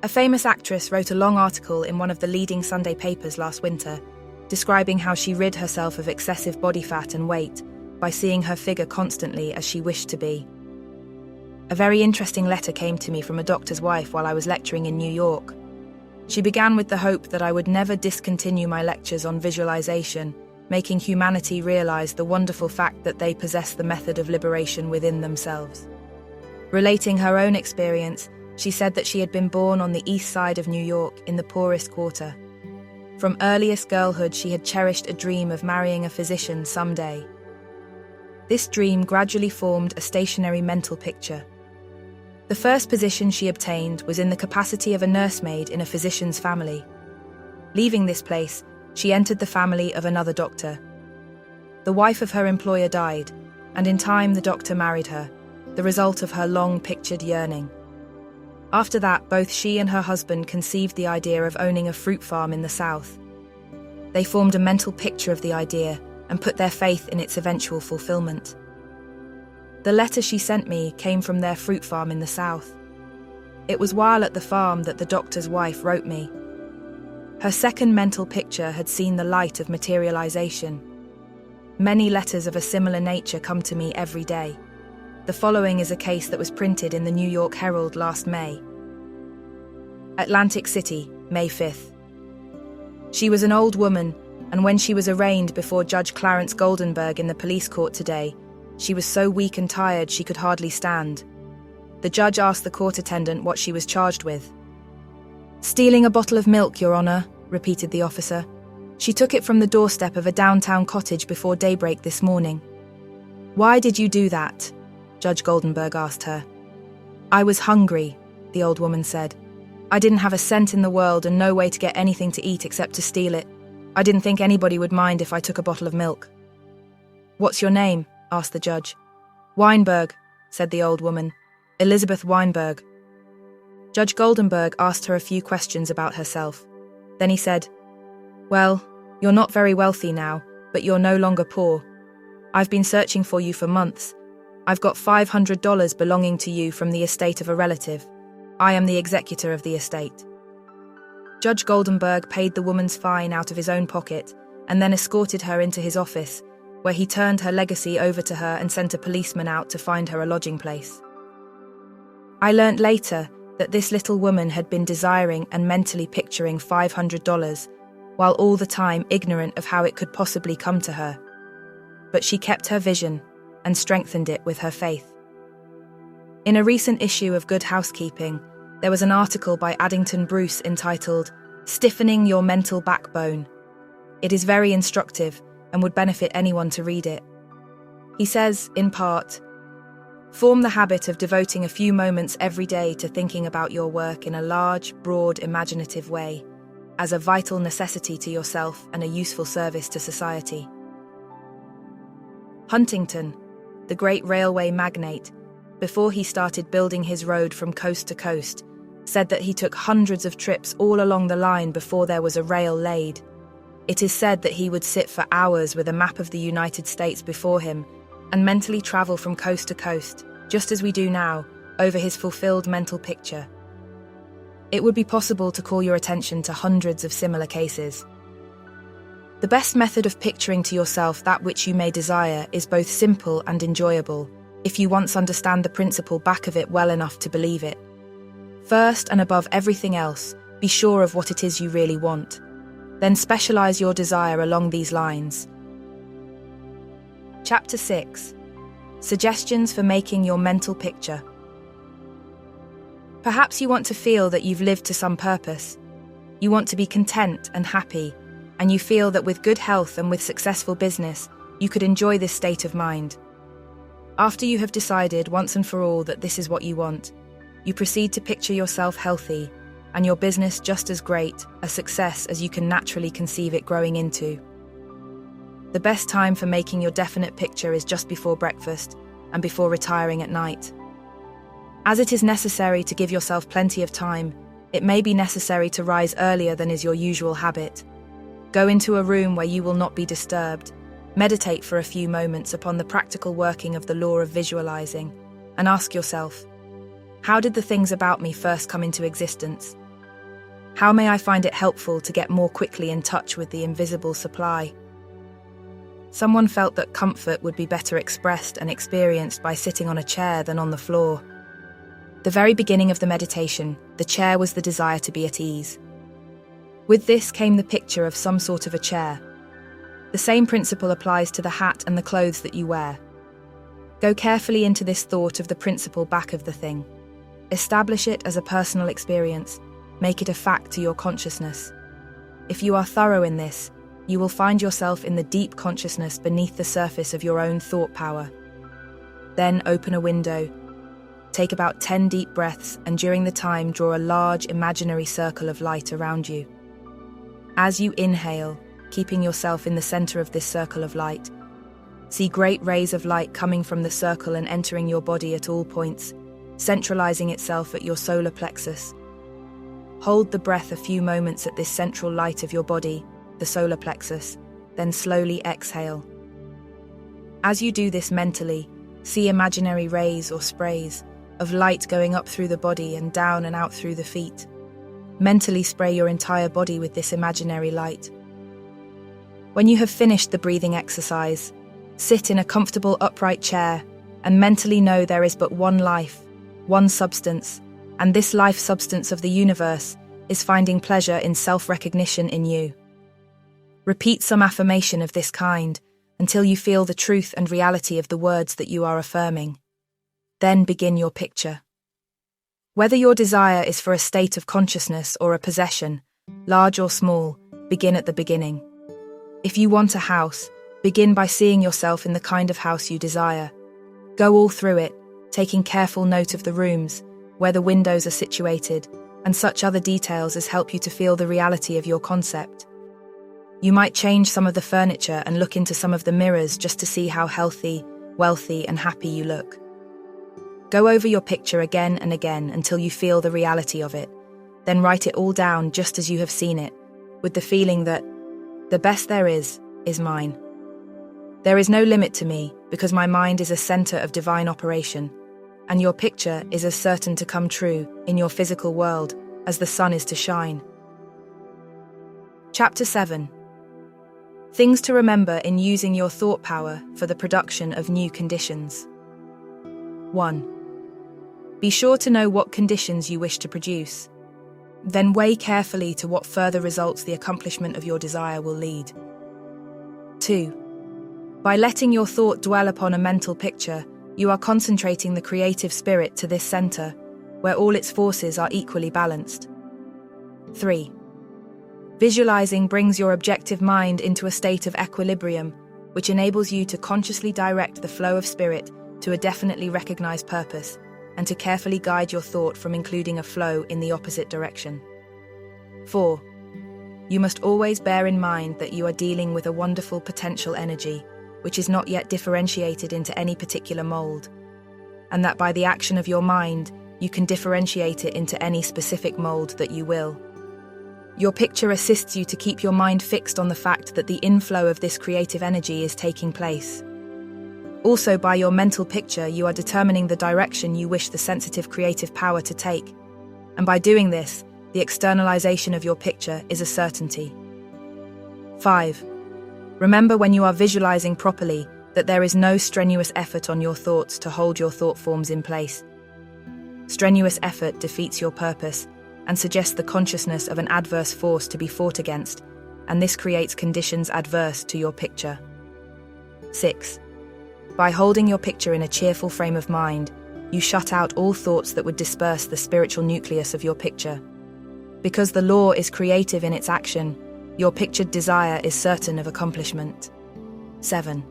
A famous actress wrote a long article in one of the leading Sunday papers last winter, describing how she rid herself of excessive body fat and weight by seeing her figure constantly as she wished to be. A very interesting letter came to me from a doctor's wife while I was lecturing in New York. She began with the hope that I would never discontinue my lectures on visualization, making humanity realize the wonderful fact that they possess the method of liberation within themselves. Relating her own experience, she said that she had been born on the east side of New York in the poorest quarter. From earliest girlhood, she had cherished a dream of marrying a physician someday. This dream gradually formed a stationary mental picture. The first position she obtained was in the capacity of a nursemaid in a physician's family. Leaving this place, she entered the family of another doctor. The wife of her employer died, and in time the doctor married her, the result of her long-pictured yearning. After that, both she and her husband conceived the idea of owning a fruit farm in the South. They formed a mental picture of the idea and put their faith in its eventual fulfillment. The letter she sent me came from their fruit farm in the South. It was while at the farm that the doctor's wife wrote me. Her second mental picture had seen the light of materialization. Many letters of a similar nature come to me every day. The following is a case that was printed in the New York Herald last May. Atlantic City, May 5th. She was an old woman, and when she was arraigned before Judge Clarence Goldenberg in the police court today, she was so weak and tired she could hardly stand. The judge asked the court attendant what she was charged with. "Stealing a bottle of milk, Your Honor," repeated the officer. "She took it from the doorstep of a downtown cottage before daybreak this morning." "Why did you do that?" Judge Goldenberg asked her. "I was hungry," the old woman said. "I didn't have a cent in the world and no way to get anything to eat except to steal it. I didn't think anybody would mind if I took a bottle of milk." "What's your name?" asked the judge. "Weinberg," said the old woman. "Elizabeth Weinberg." Judge Goldenberg asked her a few questions about herself. Then he said, "Well, you're not very wealthy now, but you're no longer poor. I've been searching for you for months. I've got $500 belonging to you from the estate of a relative. I am the executor of the estate." Judge Goldenberg paid the woman's fine out of his own pocket and then escorted her into his office, where he turned her legacy over to her and sent a policeman out to find her a lodging place. I learnt later that this little woman had been desiring and mentally picturing $500, while all the time ignorant of how it could possibly come to her. But she kept her vision and strengthened it with her faith. In a recent issue of Good Housekeeping, there was an article by Addington Bruce entitled "Stiffening Your Mental Backbone." It is very instructive and would benefit anyone to read it. He says, in part, "Form the habit of devoting a few moments every day to thinking about your work in a large, broad, imaginative way, as a vital necessity to yourself and a useful service to society." Huntington, the great railway magnate, before he started building his road from coast to coast, said that he took hundreds of trips all along the line before there was a rail laid. It is said that he would sit for hours with a map of the United States before him and mentally travel from coast to coast, just as we do now, over his fulfilled mental picture. It would be possible to call your attention to hundreds of similar cases. The best method of picturing to yourself that which you may desire is both simple and enjoyable, if you once understand the principle back of it well enough to believe it. First and above everything else, be sure of what it is you really want. Then specialize your desire along these lines. Chapter 6. Suggestions for making your mental picture. Perhaps you want to feel that you've lived to some purpose. You want to be content and happy, and you feel that with good health and with successful business, you could enjoy this state of mind. After you have decided once and for all that this is what you want, you proceed to picture yourself healthy, and your business just as great, a success as you can naturally conceive it growing into. The best time for making your definite picture is just before breakfast and before retiring at night. As it is necessary to give yourself plenty of time, it may be necessary to rise earlier than is your usual habit. Go into a room where you will not be disturbed, meditate for a few moments upon the practical working of the law of visualizing, and ask yourself, how did the things about me first come into existence? How may I find it helpful to get more quickly in touch with the invisible supply? Someone felt that comfort would be better expressed and experienced by sitting on a chair than on the floor. The very beginning of the meditation, the chair was the desire to be at ease. With this came the picture of some sort of a chair. The same principle applies to the hat and the clothes that you wear. Go carefully into this thought of the principle back of the thing. Establish it as a personal experience. Make it a fact to your consciousness. If you are thorough in this, you will find yourself in the deep consciousness beneath the surface of your own thought power. Then open a window. Take about 10 deep breaths, and during the time draw a large imaginary circle of light around you. As you inhale, keeping yourself in the center of this circle of light, see great rays of light coming from the circle and entering your body at all points, centralizing itself at your solar plexus. Hold the breath a few moments at this central light of your body, the solar plexus, then slowly exhale. As you do this mentally, see imaginary rays or sprays of light going up through the body and down and out through the feet. Mentally spray your entire body with this imaginary light. When you have finished the breathing exercise, sit in a comfortable upright chair and mentally know there is but one life, one substance, and this life substance of the universe is finding pleasure in self-recognition in you. Repeat some affirmation of this kind until you feel the truth and reality of the words that you are affirming. Then begin your picture. Whether your desire is for a state of consciousness or a possession, large or small, begin at the beginning. If you want a house, begin by seeing yourself in the kind of house you desire. Go all through it, taking careful note of the rooms, where the windows are situated, and such other details as help you to feel the reality of your concept. You might change some of the furniture and look into some of the mirrors just to see how healthy, wealthy, and happy you look. Go over your picture again and again until you feel the reality of it. Then write it all down just as you have seen it, with the feeling that the best there is mine. There is no limit to me because my mind is a center of divine operation, and your picture is as certain to come true in your physical world as the sun is to shine. Chapter 7. Things to remember in using your thought power for the production of new conditions. 1. Be sure to know what conditions you wish to produce. Then weigh carefully to what further results the accomplishment of your desire will lead. 2. By letting your thought dwell upon a mental picture, you are concentrating the creative spirit to this center, where all its forces are equally balanced. 3. Visualizing brings your objective mind into a state of equilibrium, which enables you to consciously direct the flow of spirit to a definitely recognized purpose, and to carefully guide your thought from including a flow in the opposite direction. 4. You must always bear in mind that you are dealing with a wonderful potential energy, which is not yet differentiated into any particular mold, and that by the action of your mind, you can differentiate it into any specific mold that you will. Your picture assists you to keep your mind fixed on the fact that the inflow of this creative energy is taking place. Also, by your mental picture, you are determining the direction you wish the sensitive creative power to take, and by doing this, the externalization of your picture is a certainty. 5. Remember when you are visualizing properly that there is no strenuous effort on your thoughts to hold your thought forms in place. Strenuous effort defeats your purpose and suggests the consciousness of an adverse force to be fought against, and this creates conditions adverse to your picture. 6. By holding your picture in a cheerful frame of mind, you shut out all thoughts that would disperse the spiritual nucleus of your picture. Because the law is creative in its action, your pictured desire is certain of accomplishment. 7.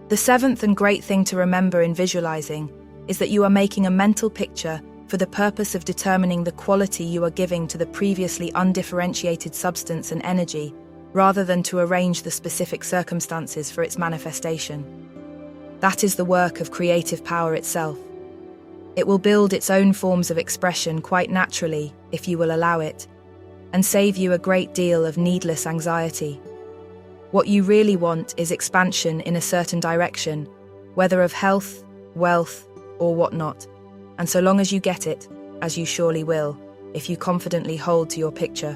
The seventh and great thing to remember in visualizing is that you are making a mental picture for the purpose of determining the quality you are giving to the previously undifferentiated substance and energy, rather than to arrange the specific circumstances for its manifestation. That is the work of creative power itself. It will build its own forms of expression quite naturally, if you will allow it, and save you a great deal of needless anxiety. What you really want is expansion in a certain direction, whether of health, wealth, or whatnot, and so long as you get it, as you surely will, if you confidently hold to your picture?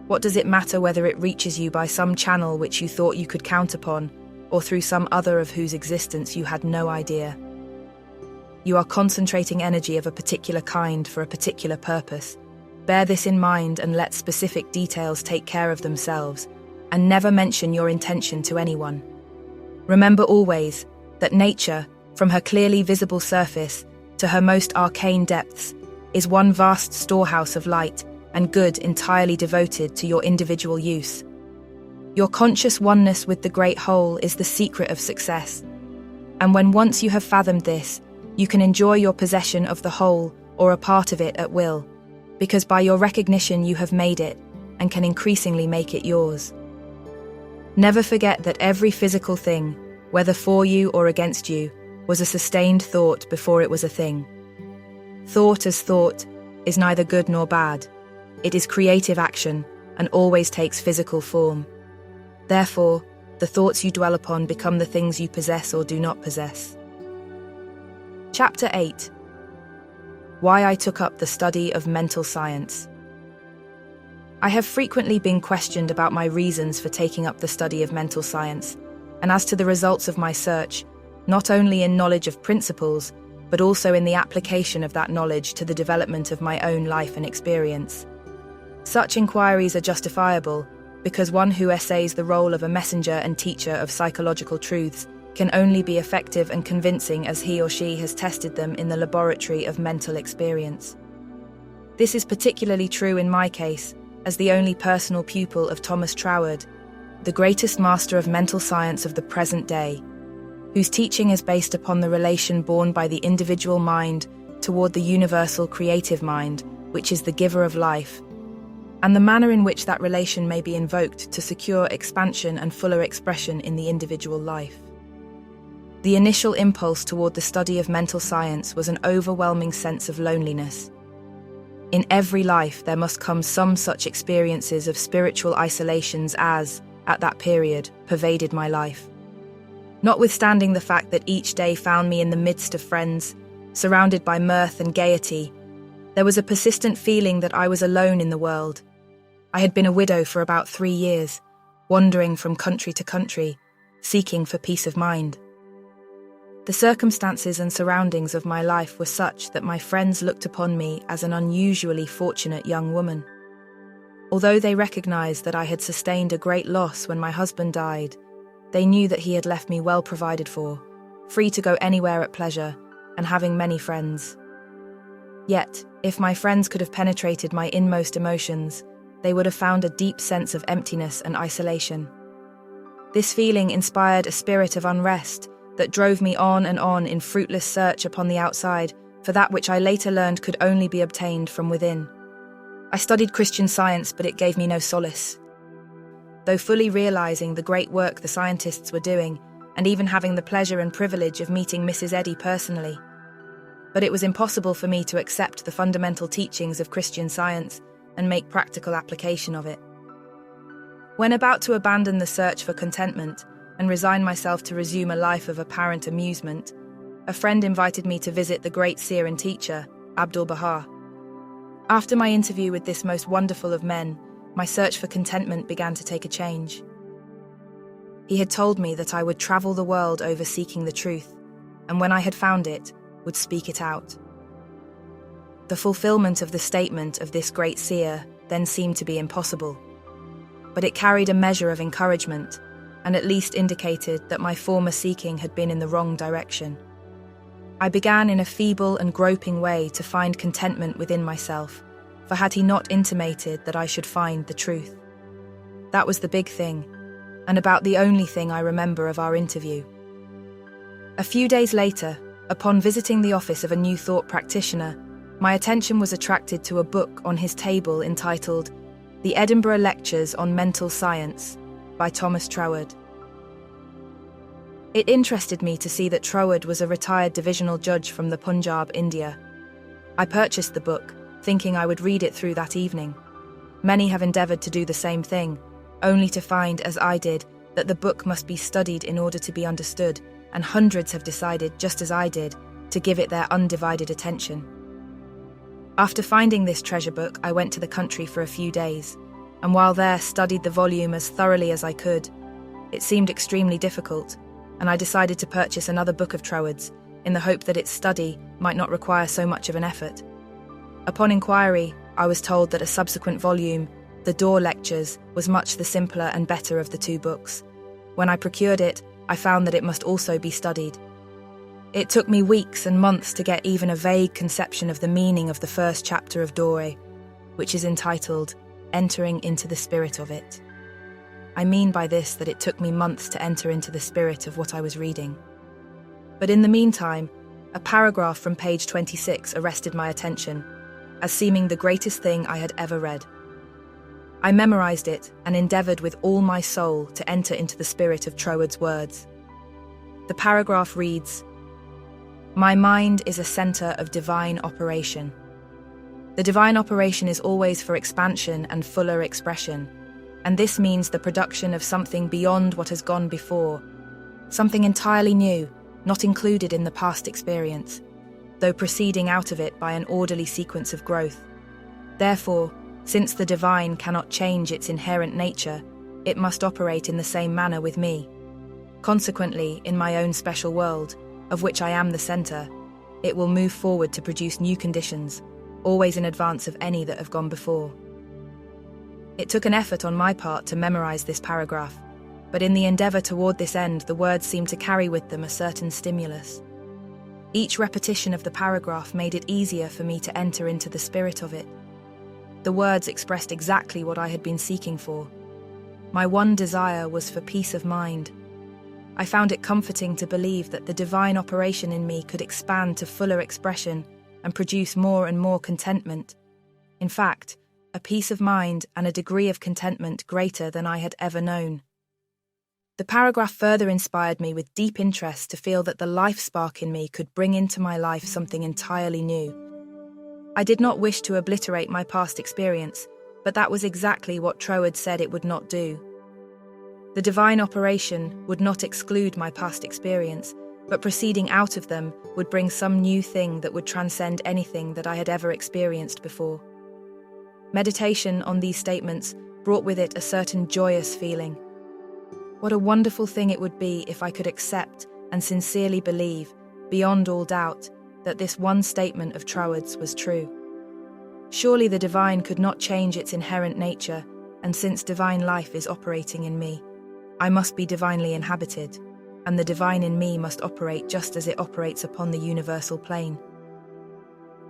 What does it matter whether it reaches you by some channel which you thought you could count upon, or through some other of whose existence you had no idea? You are concentrating energy of a particular kind for a particular purpose. Bear this in mind and let specific details take care of themselves, and never mention your intention to anyone. Remember always that nature, from her clearly visible surface to her most arcane depths, is one vast storehouse of light and good entirely devoted to your individual use. Your conscious oneness with the great whole is the secret of success, and when once you have fathomed this, you can enjoy your possession of the whole or a part of it at will, because by your recognition you have made it and can increasingly make it yours. Never forget that every physical thing, whether for you or against you, was a sustained thought before it was a thing. Thought as thought is neither good nor bad. It is creative action and always takes physical form. Therefore, the thoughts you dwell upon become the things you possess or do not possess. Chapter 8. Why I took up the study of mental science. I have frequently been questioned about my reasons for taking up the study of mental science, and as to the results of my search, not only in knowledge of principles, but also in the application of that knowledge to the development of my own life and experience. Such inquiries are justifiable, because one who essays the role of a messenger and teacher of psychological truths can only be effective and convincing as he or she has tested them in the laboratory of mental experience. This is particularly true in my case, as the only personal pupil of Thomas Troward, the greatest master of mental science of the present day, whose teaching is based upon the relation borne by the individual mind toward the universal creative mind, which is the giver of life, and the manner in which that relation may be invoked to secure expansion and fuller expression in the individual life. The initial impulse toward the study of mental science was an overwhelming sense of loneliness. In every life there must come some such experiences of spiritual isolations as, at that period, pervaded my life. Notwithstanding the fact that each day found me in the midst of friends, surrounded by mirth and gaiety, there was a persistent feeling that I was alone in the world. I had been a widow for about 3 years, wandering from country to country, seeking for peace of mind. The circumstances and surroundings of my life were such that my friends looked upon me as an unusually fortunate young woman. Although they recognized that I had sustained a great loss when my husband died, they knew that he had left me well provided for, free to go anywhere at pleasure, and having many friends. Yet, if my friends could have penetrated my inmost emotions, they would have found a deep sense of emptiness and isolation. This feeling inspired a spirit of unrest that drove me on and on in fruitless search upon the outside for that which I later learned could only be obtained from within. I studied Christian Science, but it gave me no solace. Though fully realizing the great work the scientists were doing, and even having the pleasure and privilege of meeting Mrs. Eddy personally, but it was impossible for me to accept the fundamental teachings of Christian Science and make practical application of it. When about to abandon the search for contentment and resign myself to resume a life of apparent amusement, a friend invited me to visit the great seer and teacher, Abdu'l-Baha. After my interview with this most wonderful of men, my search for contentment began to take a change. He had told me that I would travel the world over seeking the truth, and when I had found it, would speak it out. The fulfillment of the statement of this great seer then seemed to be impossible, but it carried a measure of encouragement, and at least indicated that my former seeking had been in the wrong direction. I began in a feeble and groping way to find contentment within myself, for had he not intimated that I should find the truth? That was the big thing, and about the only thing I remember of our interview. A few days later, upon visiting the office of a New Thought practitioner, my attention was attracted to a book on his table entitled The Edinburgh Lectures on Mental Science by Thomas Troward. It interested me to see that Troward was a retired divisional judge from the Punjab, India. I purchased the book, thinking I would read it through that evening. Many have endeavoured to do the same thing, only to find, as I did, that the book must be studied in order to be understood, and hundreds have decided, just as I did, to give it their undivided attention. After finding this treasure book, I went to the country for a few days, and while there studied the volume as thoroughly as I could. It seemed extremely difficult, and I decided to purchase another book of Troward's, in the hope that its study might not require so much of an effort. Upon inquiry, I was told that a subsequent volume, The Door Lectures, was much the simpler and better of the two books. When I procured it, I found that it must also be studied. It took me weeks and months to get even a vague conception of the meaning of the first chapter of Dore, which is entitled, Entering into the Spirit of It. I mean by this that it took me months to enter into the spirit of what I was reading. But in the meantime, a paragraph from page 26 arrested my attention, as seeming the greatest thing I had ever read. I memorized it and endeavored with all my soul to enter into the spirit of Troward's words. The paragraph reads, "My mind is a center of divine operation. The divine operation is always for expansion and fuller expression, and this means the production of something beyond what has gone before, something entirely new, not included in the past experience, though proceeding out of it by an orderly sequence of growth. Therefore, since the divine cannot change its inherent nature, it must operate in the same manner with me. Consequently, in my own special world, of which I am the center, it will move forward to produce new conditions, always in advance of any that have gone before." It took an effort on my part to memorize this paragraph, but in the endeavor toward this end, the words seemed to carry with them a certain stimulus. Each repetition of the paragraph made it easier for me to enter into the spirit of it. The words expressed exactly what I had been seeking for. My one desire was for peace of mind. I found it comforting to believe that the divine operation in me could expand to fuller expression and produce more and more contentment. In fact, a peace of mind and a degree of contentment greater than I had ever known. The paragraph further inspired me with deep interest to feel that the life spark in me could bring into my life something entirely new. I did not wish to obliterate my past experience, but that was exactly what Troward said it would not do. The divine operation would not exclude my past experience, but proceeding out of them would bring some new thing that would transcend anything that I had ever experienced before. Meditation on these statements brought with it a certain joyous feeling. What a wonderful thing it would be if I could accept and sincerely believe, beyond all doubt, that this one statement of Troward's was true. Surely the divine could not change its inherent nature, and since divine life is operating in me, I must be divinely inhabited, and the divine in me must operate just as it operates upon the universal plane.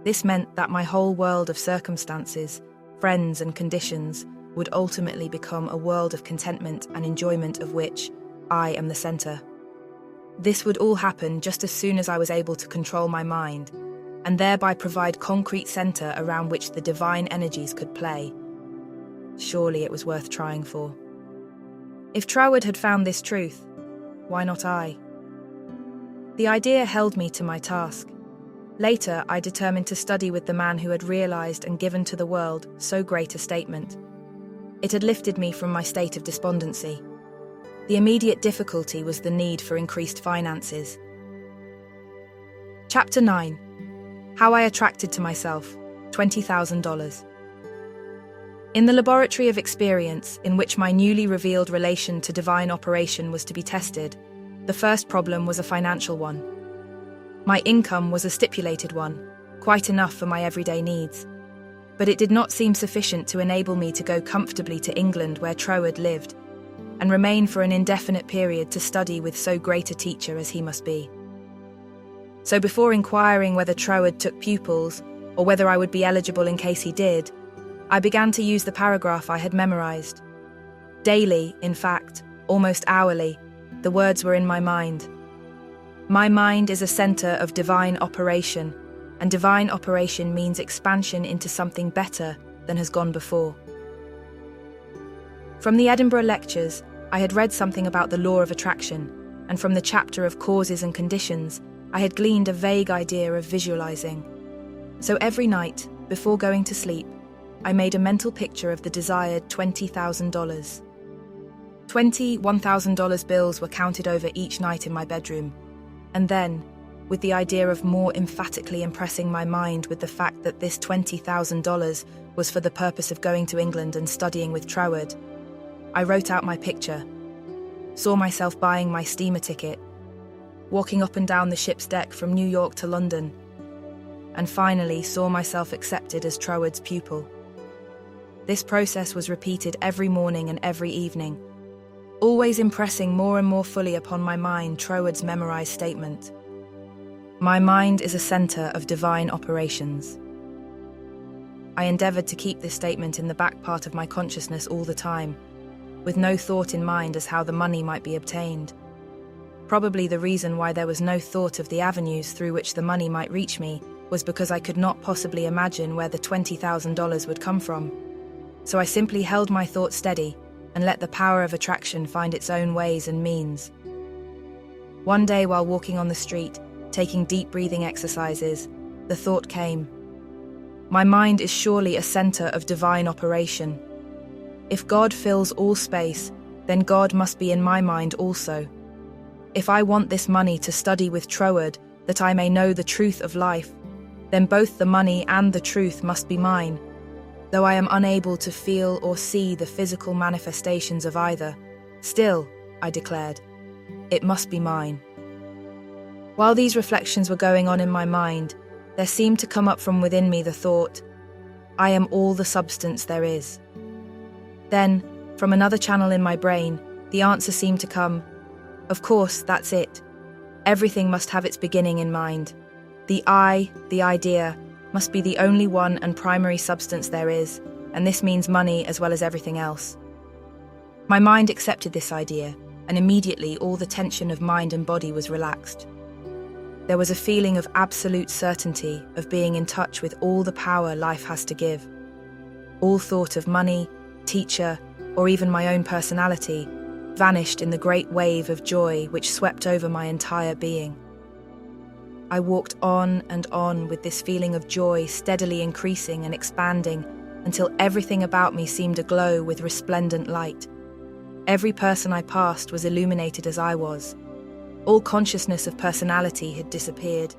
This meant that my whole world of circumstances, friends and conditions would ultimately become a world of contentment and enjoyment of which I am the center. This would all happen just as soon as I was able to control my mind, and thereby provide concrete center around which the divine energies could play. Surely it was worth trying for. If Troward had found this truth, why not I? The idea held me to my task. Later, I determined to study with the man who had realized and given to the world so great a statement. It had lifted me from my state of despondency. The immediate difficulty was the need for increased finances. Chapter 9. How I attracted to myself $20,000. In the laboratory of experience, in which my newly revealed relation to divine operation was to be tested, the first problem was a financial one. My income was a stipulated one, quite enough for my everyday needs. But it did not seem sufficient to enable me to go comfortably to England where Troward lived, and remain for an indefinite period to study with so great a teacher as he must be. So before inquiring whether Troward took pupils, or whether I would be eligible in case he did, I began to use the paragraph I had memorized. Daily, in fact, almost hourly, the words were in my mind. My mind is a center of divine operation, and divine operation means expansion into something better than has gone before. From the Edinburgh lectures, I had read something about the law of attraction, and from the chapter of causes and conditions, I had gleaned a vague idea of visualizing. So every night, before going to sleep, I made a mental picture of the desired $20,000. 20 $1,000 bills were counted over each night in my bedroom, and then, with the idea of more emphatically impressing my mind with the fact that this $20,000 was for the purpose of going to England and studying with Troward. I wrote out my picture, saw myself buying my steamer ticket, walking up and down the ship's deck from New York to London, and finally saw myself accepted as Troward's pupil. This process was repeated every morning and every evening, always impressing more and more fully upon my mind Troward's memorized statement: "My mind is a center of divine operations." I endeavored to keep this statement in the back part of my consciousness all the time, with no thought in mind as how the money might be obtained. Probably the reason why there was no thought of the avenues through which the money might reach me was because I could not possibly imagine where the $20,000 would come from. So I simply held my thoughts steady and let the power of attraction find its own ways and means. One day while walking on the street, taking deep breathing exercises, the thought came: my mind is surely a center of divine operation. If God fills all space, then God must be in my mind also. If I want this money to study with Troward, that I may know the truth of life, then both the money and the truth must be mine, though I am unable to feel or see the physical manifestations of either. Still, I declared, it must be mine. While these reflections were going on in my mind, there seemed to come up from within me the thought, I am all the substance there is. Then, from another channel in my brain, the answer seemed to come, of course, that's it. Everything must have its beginning in mind. The I, the idea, must be the only one and primary substance there is, and this means money as well as everything else. My mind accepted this idea, and immediately all the tension of mind and body was relaxed. There was a feeling of absolute certainty of being in touch with all the power life has to give. All thought of money, teacher, or even my own personality vanished in the great wave of joy which swept over my entire being. I walked on and on with this feeling of joy steadily increasing and expanding until everything about me seemed aglow with resplendent light. Every person I passed was illuminated as I was. All consciousness of personality had disappeared,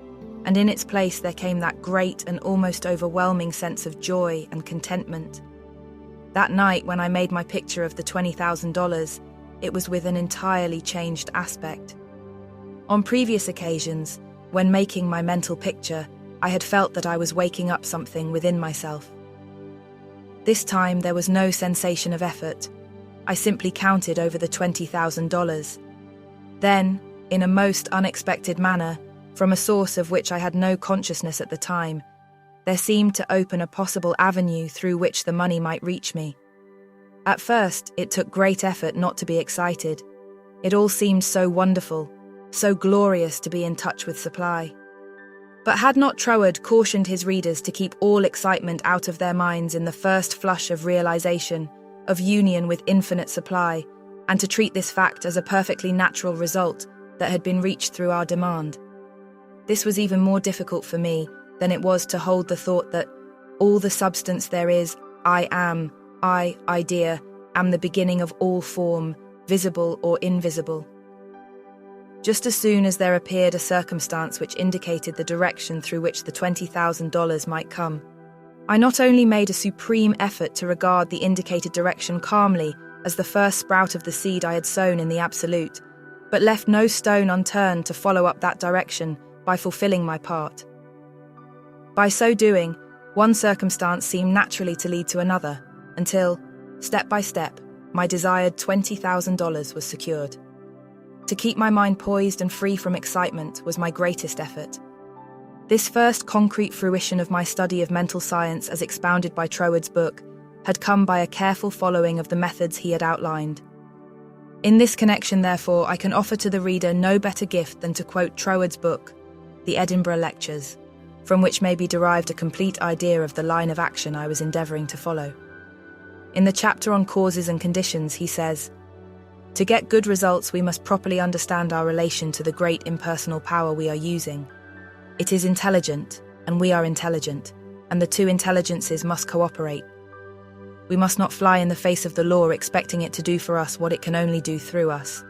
and in its place there came that great and almost overwhelming sense of joy and contentment. That night, when I made my picture of the $20,000, it was with an entirely changed aspect. On previous occasions, when making my mental picture, I had felt that I was waking up something within myself. This time, there was no sensation of effort. I simply counted over the $20,000. Then, in a most unexpected manner, from a source of which I had no consciousness at the time, there seemed to open a possible avenue through which the money might reach me. At first, it took great effort not to be excited. It all seemed so wonderful, so glorious to be in touch with supply. But had not Troward cautioned his readers to keep all excitement out of their minds in the first flush of realization, of union with infinite supply, and to treat this fact as a perfectly natural result that had been reached through our demand? This was even more difficult for me than it was to hold the thought that all the substance there is, I am, I, idea, am the beginning of all form, visible or invisible. Just as soon as there appeared a circumstance which indicated the direction through which the $20,000 might come, I not only made a supreme effort to regard the indicated direction calmly as the first sprout of the seed I had sown in the absolute, but left no stone unturned to follow up that direction by fulfilling my part. By so doing, one circumstance seemed naturally to lead to another, until, step by step, my desired $20,000 was secured. To keep my mind poised and free from excitement was my greatest effort. This first concrete fruition of my study of mental science as expounded by Troward's book had come by a careful following of the methods he had outlined. In this connection, therefore, I can offer to the reader no better gift than to quote Troward's book, The Edinburgh Lectures, from which may be derived a complete idea of the line of action I was endeavouring to follow. In the chapter on causes and conditions, he says, "To get good results, we must properly understand our relation to the great impersonal power we are using. It is intelligent, and we are intelligent, and the two intelligences must cooperate. We must not fly in the face of the law expecting it to do for us what it can only do through us.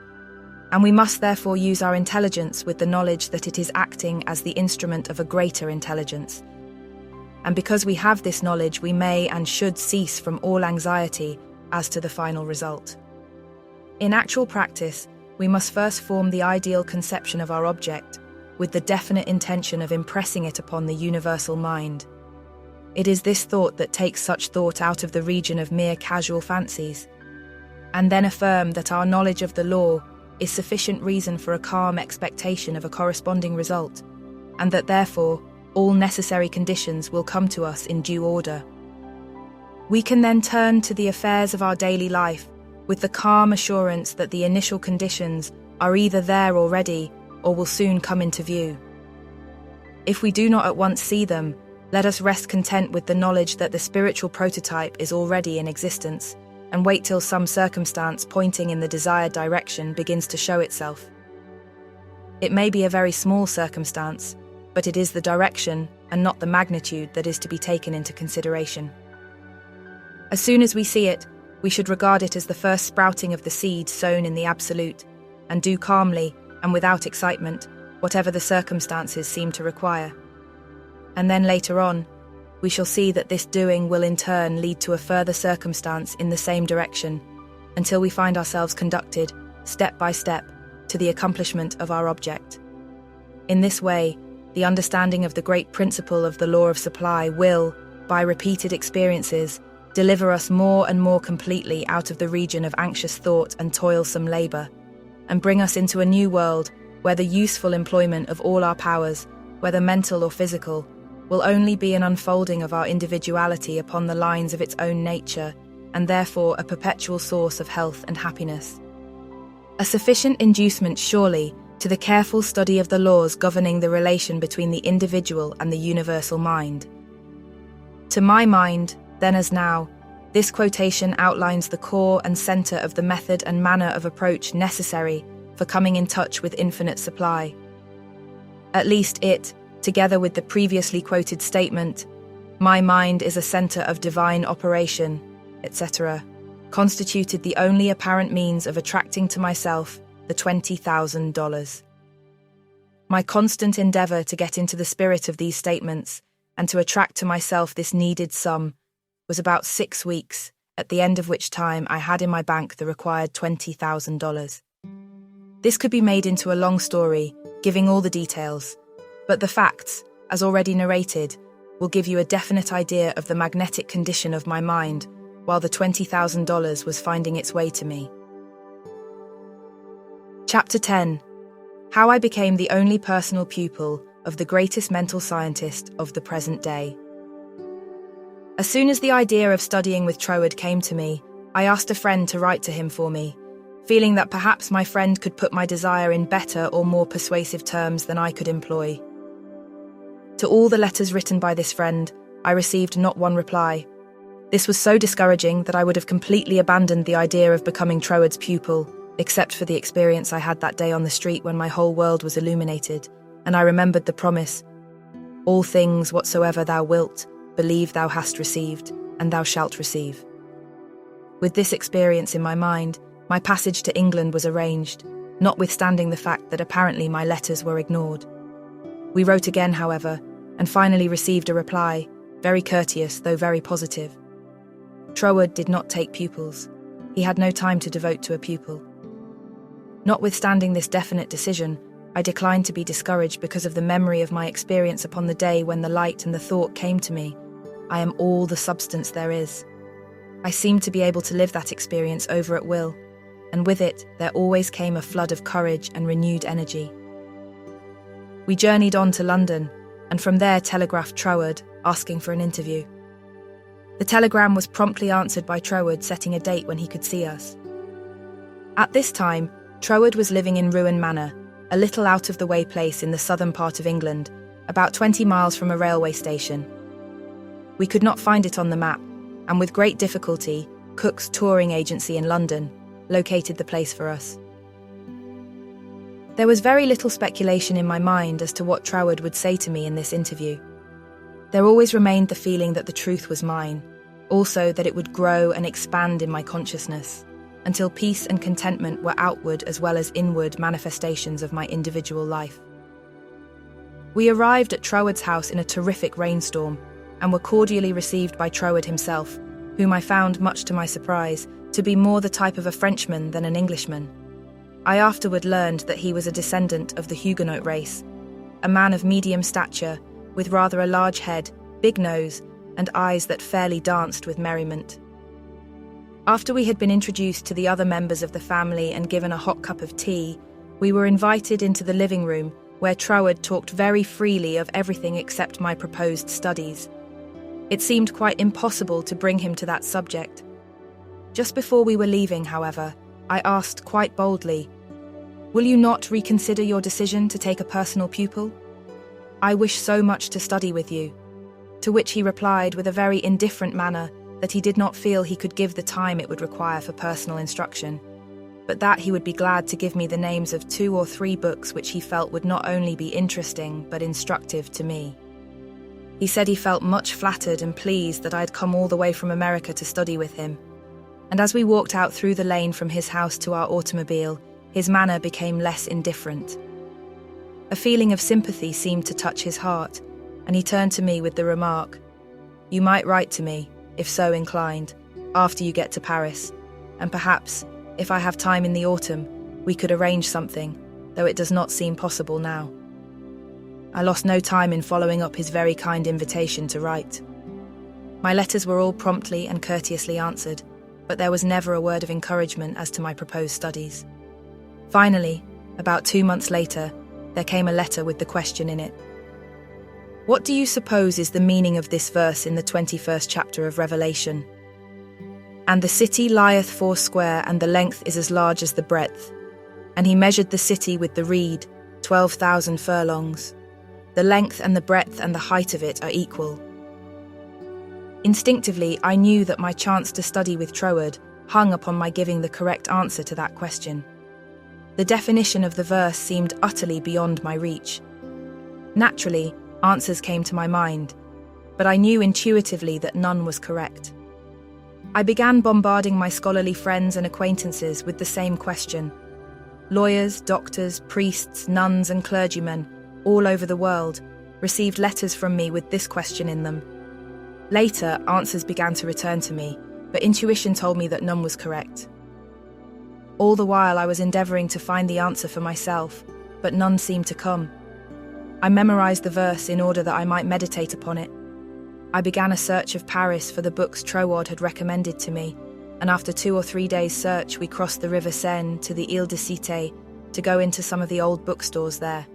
and we must therefore use our intelligence with the knowledge that it is acting as the instrument of a greater intelligence. And because we have this knowledge, we may and should cease from all anxiety as to the final result. In actual practice, we must first form the ideal conception of our object, with the definite intention of impressing it upon the universal mind. It is this thought that takes such thought out of the region of mere casual fancies, and then affirm that our knowledge of the law is sufficient reason for a calm expectation of a corresponding result, and that therefore all necessary conditions will come to us in due order. We can then turn to the affairs of our daily life with the calm assurance that the initial conditions are either there already or will soon come into view. If we do not at once see them, let us rest content with the knowledge that the spiritual prototype is already in existence, and wait till some circumstance pointing in the desired direction begins to show itself. It may be a very small circumstance, but it is the direction and not the magnitude that is to be taken into consideration. As soon as we see it, we should regard it as the first sprouting of the seed sown in the absolute, and do calmly and without excitement whatever the circumstances seem to require. And then later on, we shall see that this doing will in turn lead to a further circumstance in the same direction, until we find ourselves conducted, step by step, to the accomplishment of our object. In this way, the understanding of the great principle of the law of supply will, by repeated experiences, deliver us more and more completely out of the region of anxious thought and toilsome labour, and bring us into a new world where the useful employment of all our powers, whether mental or physical, will only be an unfolding of our individuality upon the lines of its own nature, and therefore a perpetual source of health and happiness. A sufficient inducement, surely, to the careful study of the laws governing the relation between the individual and the universal mind. To my mind, then as now, this quotation outlines the core and centre of the method and manner of approach necessary for coming in touch with infinite supply. At least it, together with the previously quoted statement, "My mind is a centre of divine operation," etc., constituted the only apparent means of attracting to myself the $20,000. My constant endeavour to get into the spirit of these statements and to attract to myself this needed sum was about 6 weeks, at the end of which time I had in my bank the required $20,000. This could be made into a long story, giving all the details, but the facts, as already narrated, will give you a definite idea of the magnetic condition of my mind while the $20,000 was finding its way to me. Chapter 10. How I became the only personal pupil of the greatest mental scientist of the present day. As soon as the idea of studying with Troward came to me, I asked a friend to write to him for me, feeling that perhaps my friend could put my desire in better or more persuasive terms than I could employ. To all the letters written by this friend, I received not one reply. This was so discouraging that I would have completely abandoned the idea of becoming Troward's pupil, except for the experience I had that day on the street when my whole world was illuminated, and I remembered the promise, "All things whatsoever thou wilt, believe thou hast received, and thou shalt receive." With this experience in my mind, my passage to England was arranged, notwithstanding the fact that apparently my letters were ignored. We wrote again, however, and finally received a reply, very courteous though very positive. Troward did not take pupils. He had no time to devote to a pupil. Notwithstanding this definite decision, I declined to be discouraged because of the memory of my experience upon the day when the light and the thought came to me, "I am all the substance there is." I seemed to be able to live that experience over at will, and with it there always came a flood of courage and renewed energy. We journeyed on to London, and from there telegraphed Troward, asking for an interview. The telegram was promptly answered by Troward setting a date when he could see us. At this time, Troward was living in Ruan Manor, a little out-of-the-way place in the southern part of England, about 20 miles from a railway station. We could not find it on the map, and with great difficulty, Cook's touring agency in London located the place for us. There was very little speculation in my mind as to what Troward would say to me in this interview. There always remained the feeling that the truth was mine, also that it would grow and expand in my consciousness, until peace and contentment were outward as well as inward manifestations of my individual life. We arrived at Troward's house in a terrific rainstorm and were cordially received by Troward himself, whom I found, much to my surprise, to be more the type of a Frenchman than an Englishman. I afterward learned that he was a descendant of the Huguenot race, a man of medium stature, with rather a large head, big nose, and eyes that fairly danced with merriment. After we had been introduced to the other members of the family and given a hot cup of tea, we were invited into the living room, where Troward talked very freely of everything except my proposed studies. It seemed quite impossible to bring him to that subject. Just before we were leaving, however, I asked quite boldly, "Will you not reconsider your decision to take a personal pupil? I wish so much to study with you." To which he replied with a very indifferent manner that he did not feel he could give the time it would require for personal instruction, but that he would be glad to give me the names of 2 or 3 books which he felt would not only be interesting but instructive to me. He said he felt much flattered and pleased that I had come all the way from America to study with him, and as we walked out through the lane from his house to our automobile, his manner became less indifferent. A feeling of sympathy seemed to touch his heart, and he turned to me with the remark, "You might write to me, if so inclined, after you get to Paris, and perhaps, if I have time in the autumn, we could arrange something, though it does not seem possible now." I lost no time in following up his very kind invitation to write. My letters were all promptly and courteously answered, but there was never a word of encouragement as to my proposed studies. Finally, about 2 months later, there came a letter with the question in it. "What do you suppose is the meaning of this verse in the 21st chapter of Revelation? And the city lieth foursquare, and the length is as large as the breadth. And he measured the city with the reed, 12,000 furlongs. The length and the breadth and the height of it are equal." Instinctively, I knew that my chance to study with Troward hung upon my giving the correct answer to that question. The definition of the verse seemed utterly beyond my reach. Naturally, answers came to my mind, but I knew intuitively that none was correct. I began bombarding my scholarly friends and acquaintances with the same question. Lawyers, doctors, priests, nuns, and clergymen, all over the world, received letters from me with this question in them. Later, answers began to return to me, but intuition told me that none was correct. All the while I was endeavouring to find the answer for myself, but none seemed to come. I memorised the verse in order that I might meditate upon it. I began a search of Paris for the books Troward had recommended to me, and after 2 or 3 days' search we crossed the River Seine to the Île-de-Cité to go into some of the old bookstores there.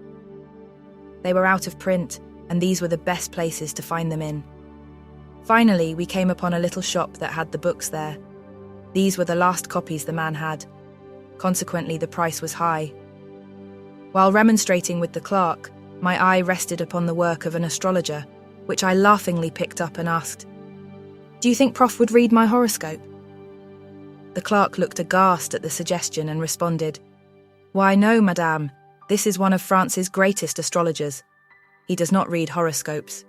They were out of print, and these were the best places to find them in. Finally, we came upon a little shop that had the books there. These were the last copies the man had. Consequently, the price was high. While remonstrating with the clerk, my eye rested upon the work of an astrologer, which I laughingly picked up and asked, "Do you think Prof would read my horoscope?" The clerk looked aghast at the suggestion and responded, "Why no, madame, this is one of France's greatest astrologers. He does not read horoscopes."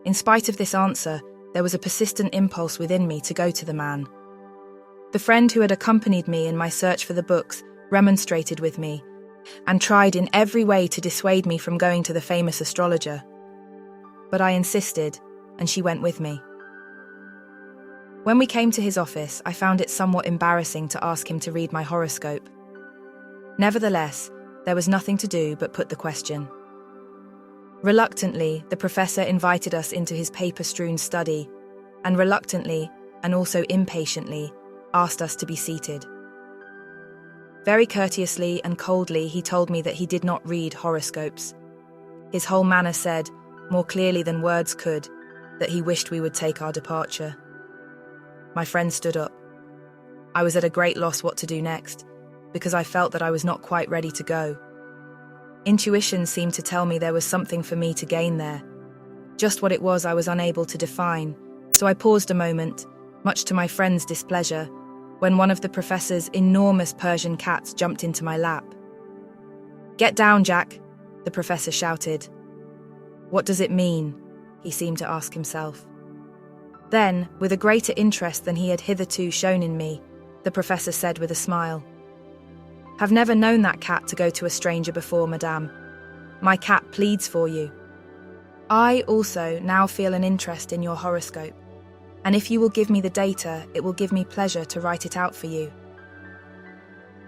In spite of this answer, there was a persistent impulse within me to go to the man. The friend who had accompanied me in my search for the books remonstrated with me and tried in every way to dissuade me from going to the famous astrologer. But I insisted, and she went with me. When we came to his office, I found it somewhat embarrassing to ask him to read my horoscope. Nevertheless, there was nothing to do but put the question. Reluctantly, the professor invited us into his paper-strewn study, and reluctantly, and also impatiently, asked us to be seated. Very courteously and coldly, he told me that he did not read horoscopes. His whole manner said, more clearly than words could, that he wished we would take our departure. My friend stood up. I was at a great loss what to do next, because I felt that I was not quite ready to go. Intuition seemed to tell me there was something for me to gain there. Just what it was I was unable to define, so I paused a moment, much to my friend's displeasure, when one of the professor's enormous Persian cats jumped into my lap. "Get down, Jack," the professor shouted. "What does it mean?" he seemed to ask himself. Then, with a greater interest than he had hitherto shown in me, the professor said with a smile. "Have never known that cat to go to a stranger before, madame. My cat pleads for you. I also now feel an interest in your horoscope, and if you will give me the data, it will give me pleasure to write it out for you."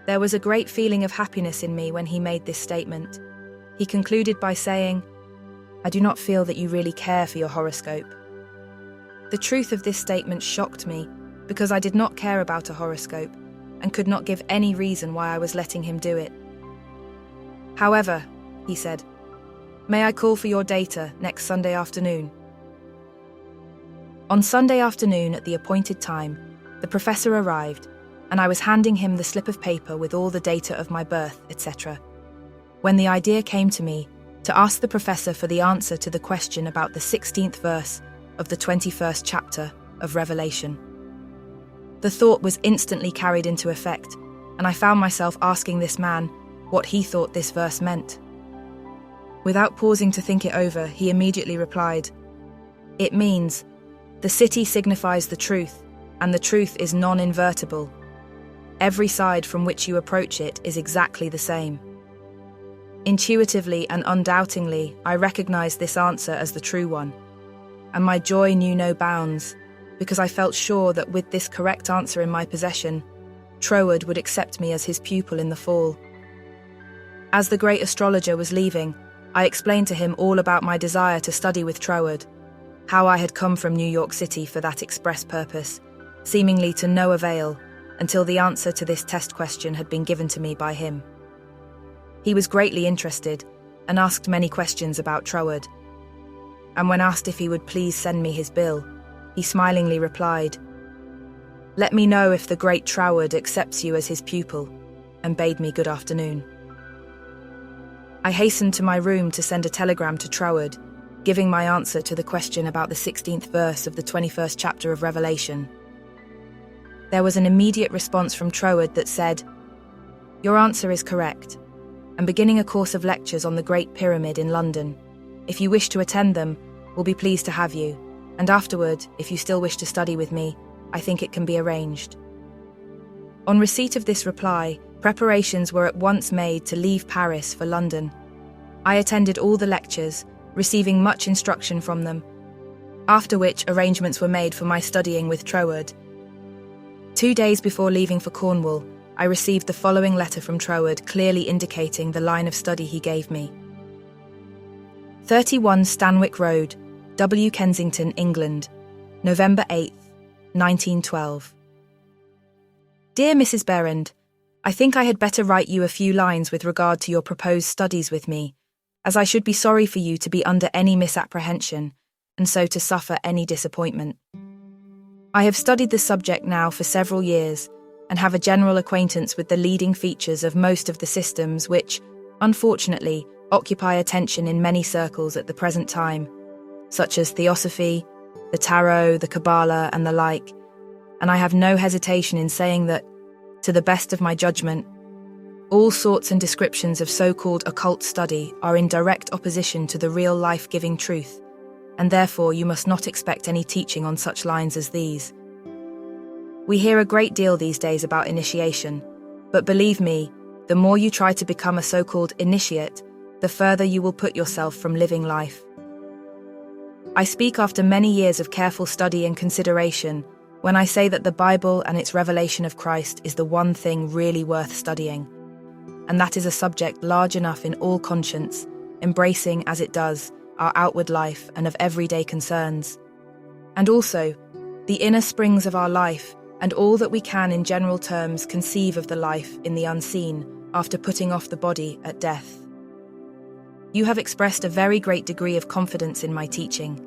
There was a great feeling of happiness in me when he made this statement. He concluded by saying, "I do not feel that you really care for your horoscope." The truth of this statement shocked me because I did not care about a horoscope and could not give any reason why I was letting him do it. "However," he said, "may I call for your data next Sunday afternoon?" On Sunday afternoon at the appointed time, the professor arrived, and I was handing him the slip of paper with all the data of my birth, etc., when the idea came to me to ask the professor for the answer to the question about the 16th verse of the 21st chapter of Revelation. The thought was instantly carried into effect, and I found myself asking this man what he thought this verse meant. Without pausing to think it over, he immediately replied, "It means, the city signifies the truth, and the truth is non-invertible. Every side from which you approach it is exactly the same." Intuitively and undoubtingly, I recognized this answer as the true one, and my joy knew no bounds, because I felt sure that with this correct answer in my possession, Troward would accept me as his pupil in the fall. As the great astrologer was leaving, I explained to him all about my desire to study with Troward, how I had come from New York City for that express purpose, seemingly to no avail, until the answer to this test question had been given to me by him. He was greatly interested and asked many questions about Troward, and when asked if he would please send me his bill, he smilingly replied, "Let me know if the great Troward accepts you as his pupil," and bade me good afternoon. I hastened to my room to send a telegram to Troward, giving my answer to the question about the 16th verse of the 21st chapter of Revelation. There was an immediate response from Troward that said, "Your answer is correct. I'm beginning a course of lectures on the Great Pyramid in London. If you wish to attend them, we'll be pleased to have you, and afterward, if you still wish to study with me, I think it can be arranged." On receipt of this reply, preparations were at once made to leave Paris for London. I attended all the lectures, receiving much instruction from them, after which arrangements were made for my studying with Troward. 2 days before leaving for Cornwall, I received the following letter from Troward, clearly indicating the line of study he gave me. 31 Stanwick Road, W. Kensington, England, November 8th, 1912. Dear Mrs. Behrend, I think I had better write you a few lines with regard to your proposed studies with me, as I should be sorry for you to be under any misapprehension, and so to suffer any disappointment. I have studied the subject now for several years, and have a general acquaintance with the leading features of most of the systems which, unfortunately, occupy attention in many circles at the present time, such as Theosophy, the Tarot, the Kabbalah, and the like, and I have no hesitation in saying that, to the best of my judgment, all sorts and descriptions of so-called occult study are in direct opposition to the real life-giving truth, and therefore you must not expect any teaching on such lines as these. We hear a great deal these days about initiation, but believe me, the more you try to become a so-called initiate, the further you will put yourself from living life. I speak after many years of careful study and consideration when I say that the Bible and its revelation of Christ is the one thing really worth studying, and that is a subject large enough in all conscience, embracing, as it does, our outward life and of everyday concerns, and also the inner springs of our life and all that we can in general terms conceive of the life in the unseen after putting off the body at death. You have expressed a very great degree of confidence in my teaching,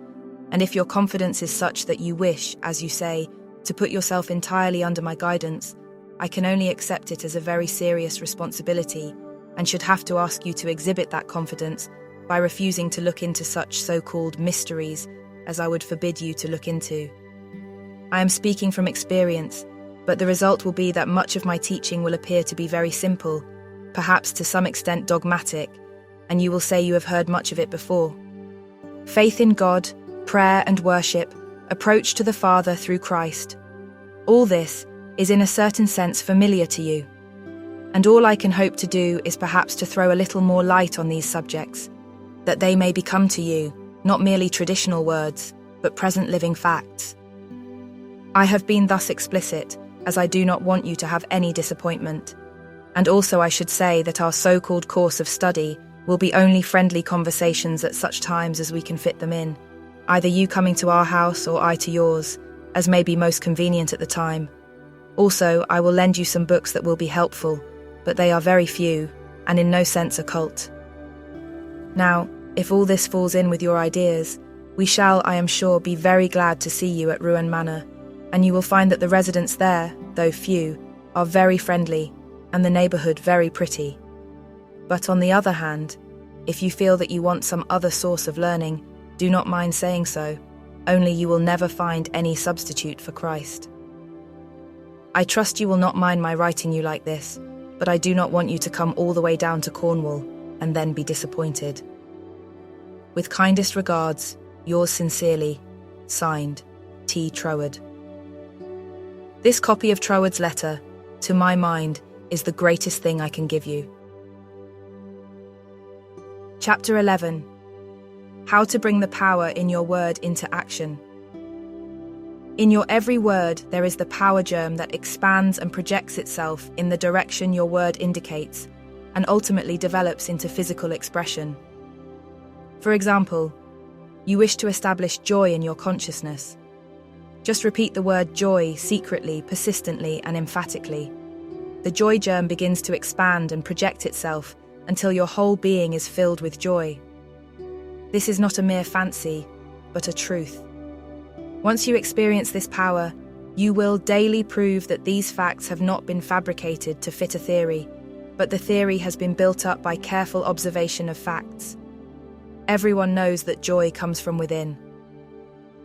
and if your confidence is such that you wish, as you say, to put yourself entirely under my guidance, I can only accept it as a very serious responsibility, and should have to ask you to exhibit that confidence by refusing to look into such so-called mysteries as I would forbid you to look into. I am speaking from experience, but the result will be that much of my teaching will appear to be very simple, perhaps to some extent dogmatic, and you will say you have heard much of it before. Faith in God, prayer and worship, approach to the Father through Christ. All this, is in a certain sense familiar to you. And all I can hope to do is perhaps to throw a little more light on these subjects, that they may become to you not merely traditional words, but present living facts. I have been thus explicit, as I do not want you to have any disappointment. And also I should say that our so-called course of study will be only friendly conversations at such times as we can fit them in, either you coming to our house or I to yours, as may be most convenient at the time. Also, I will lend you some books that will be helpful, but they are very few, and in no sense occult. Now, if all this falls in with your ideas, we shall, I am sure, be very glad to see you at Rouen Manor, and you will find that the residents there, though few, are very friendly, and the neighbourhood very pretty. But on the other hand, if you feel that you want some other source of learning, do not mind saying so, only you will never find any substitute for Christ. I trust you will not mind my writing you like this, but I do not want you to come all the way down to Cornwall and then be disappointed. With kindest regards, yours sincerely, signed, T. Troward. This copy of Troward's letter, to my mind, is the greatest thing I can give you. Chapter 11. How to bring the power in your word into action. In your every word, there is the power germ that expands and projects itself in the direction your word indicates, and ultimately develops into physical expression. For example, you wish to establish joy in your consciousness. Just repeat the word joy secretly, persistently, and emphatically. The joy germ begins to expand and project itself until your whole being is filled with joy. This is not a mere fancy, but a truth. Once you experience this power, you will daily prove that these facts have not been fabricated to fit a theory, but the theory has been built up by careful observation of facts. Everyone knows that joy comes from within.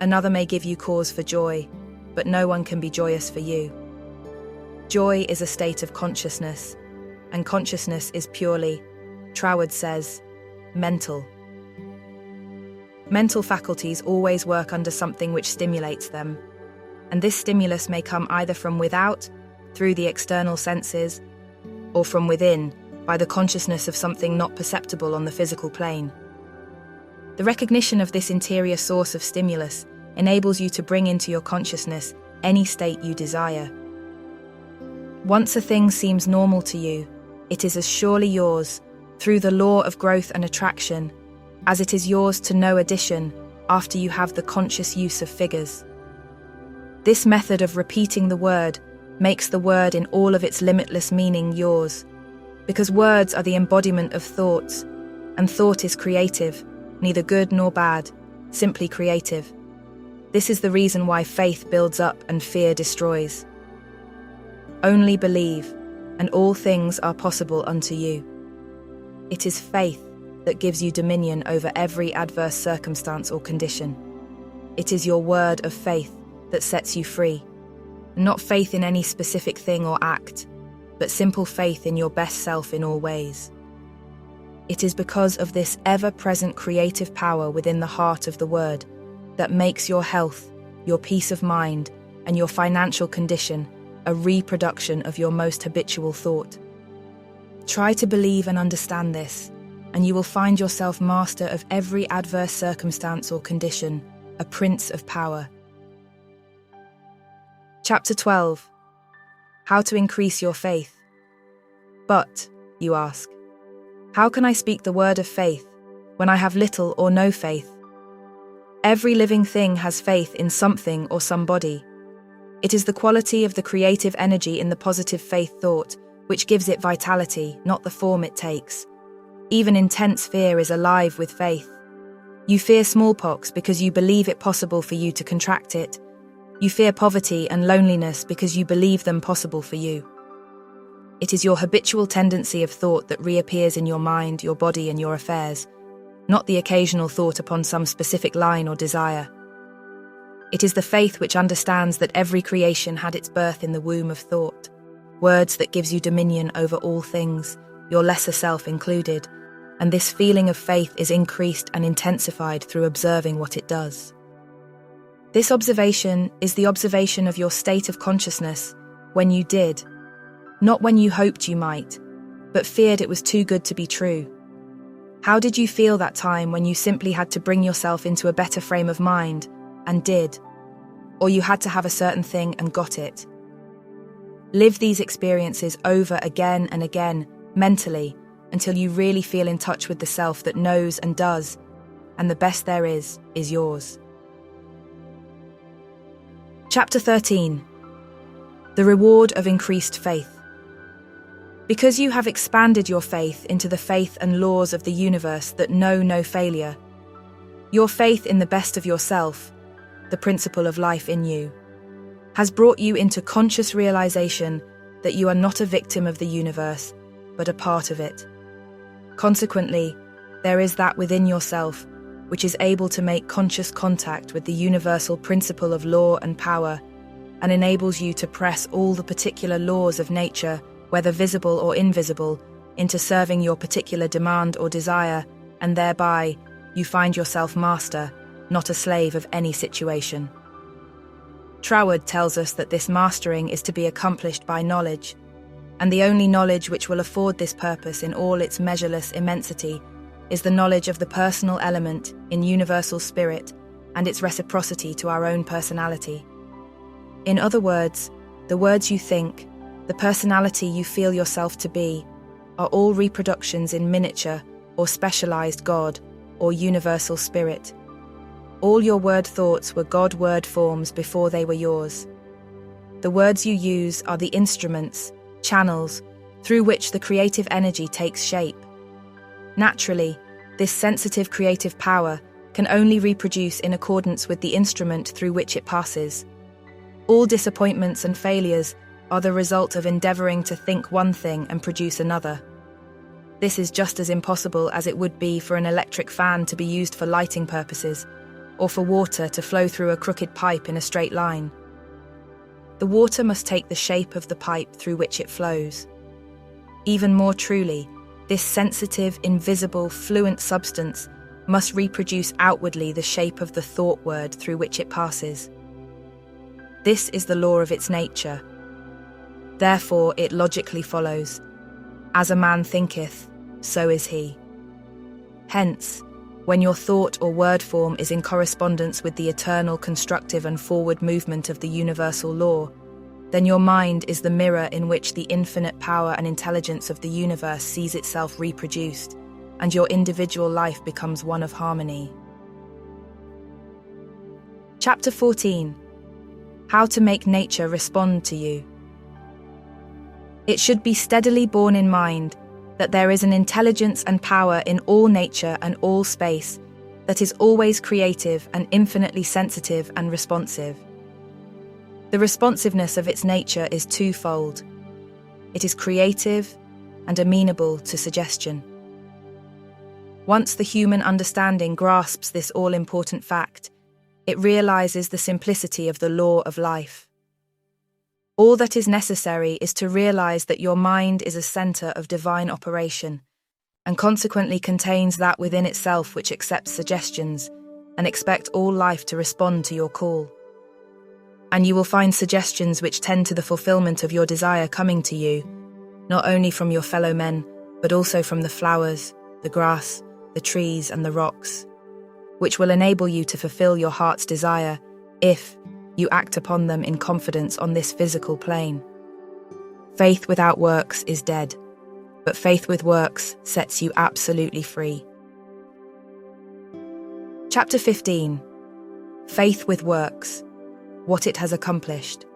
Another may give you cause for joy, but no one can be joyous for you. Joy is a state of consciousness, and consciousness is purely, Troward says, mental. Mental faculties always work under something which stimulates them, and this stimulus may come either from without, through the external senses, or from within, by the consciousness of something not perceptible on the physical plane. The recognition of this interior source of stimulus enables you to bring into your consciousness any state you desire. Once a thing seems normal to you, it is as surely yours, through the law of growth and attraction, as it is yours to no addition after you have the conscious use of figures. This method of repeating the word makes the word in all of its limitless meaning yours, because words are the embodiment of thoughts, and thought is creative, neither good nor bad, simply creative. This is the reason why faith builds up and fear destroys. Only believe, and all things are possible unto you. It is faith that gives you dominion over every adverse circumstance or condition. It is your word of faith that sets you free, not faith in any specific thing or act, but simple faith in your best self in all ways. It is because of this ever-present creative power within the heart of the word that makes your health, your peace of mind, and your financial condition a reproduction of your most habitual thought. Try to believe and understand this, and you will find yourself master of every adverse circumstance or condition, a prince of power. Chapter 12. How to increase your faith. But, you ask, how can I speak the word of faith when I have little or no faith? Every living thing has faith in something or somebody. It is the quality of the creative energy in the positive faith thought which gives it vitality, not the form it takes. Even intense fear is alive with faith. You fear smallpox because you believe it possible for you to contract it. You fear poverty and loneliness because you believe them possible for you. It is your habitual tendency of thought that reappears in your mind, your body, and your affairs, not the occasional thought upon some specific line or desire. It is the faith which understands that every creation had its birth in the womb of thought, words that gives you dominion over all things, your lesser self included, and this feeling of faith is increased and intensified through observing what it does. This observation is the observation of your state of consciousness, when you did, not when you hoped you might, but feared it was too good to be true? How did you feel that time when you simply had to bring yourself into a better frame of mind, and did? Or you had to have a certain thing and got it? Live these experiences over again and again, mentally, until you really feel in touch with the self that knows and does, and the best there is yours. Chapter 13. The Reward of Increased Faith. Because you have expanded your faith into the faith and laws of the universe that know no failure, your faith in the best of yourself, the principle of life in you, has brought you into conscious realization that you are not a victim of the universe, but a part of it. Consequently, there is that within yourself which is able to make conscious contact with the universal principle of law and power, and enables you to press all the particular laws of nature, whether visible or invisible, into serving your particular demand or desire, and thereby you find yourself master, not a slave of any situation. Troward tells us that this mastering is to be accomplished by knowledge, and the only knowledge which will afford this purpose in all its measureless immensity is the knowledge of the personal element in universal spirit and its reciprocity to our own personality. In other words, the words you think, the personality you feel yourself to be, are all reproductions in miniature or specialized God or universal spirit. All your word thoughts were God-word forms before they were yours. The words you use are the instruments, channels, through which the creative energy takes shape. Naturally, this sensitive creative power can only reproduce in accordance with the instrument through which it passes. All disappointments and failures are the result of endeavoring to think one thing and produce another. This is just as impossible as it would be for an electric fan to be used for lighting purposes, or for water to flow through a crooked pipe in a straight line. The water must take the shape of the pipe through which it flows. Even more truly, this sensitive, invisible, fluent substance must reproduce outwardly the shape of the thought word through which it passes. This is the law of its nature. Therefore, it logically follows, as a man thinketh, so is he. Hence, when your thought or word form is in correspondence with the eternal constructive and forward movement of the universal law, then your mind is the mirror in which the infinite power and intelligence of the universe sees itself reproduced, and your individual life becomes one of harmony. Chapter 14. How to make nature respond to you. It should be steadily borne in mind that there is an intelligence and power in all nature and all space that is always creative and infinitely sensitive and responsive. The responsiveness of its nature is twofold. It is creative and amenable to suggestion. Once the human understanding grasps this all-important fact, it realizes the simplicity of the law of life. All that is necessary is to realize that your mind is a center of divine operation, and consequently contains that within itself which accepts suggestions, and expect all life to respond to your call. And you will find suggestions which tend to the fulfillment of your desire coming to you, not only from your fellow men, but also from the flowers, the grass, the trees, and the rocks, which will enable you to fulfill your heart's desire if you act upon them in confidence on this physical plane. Faith without works is dead, but faith with works sets you absolutely free. Chapter 15. Faith with works, what it has accomplished.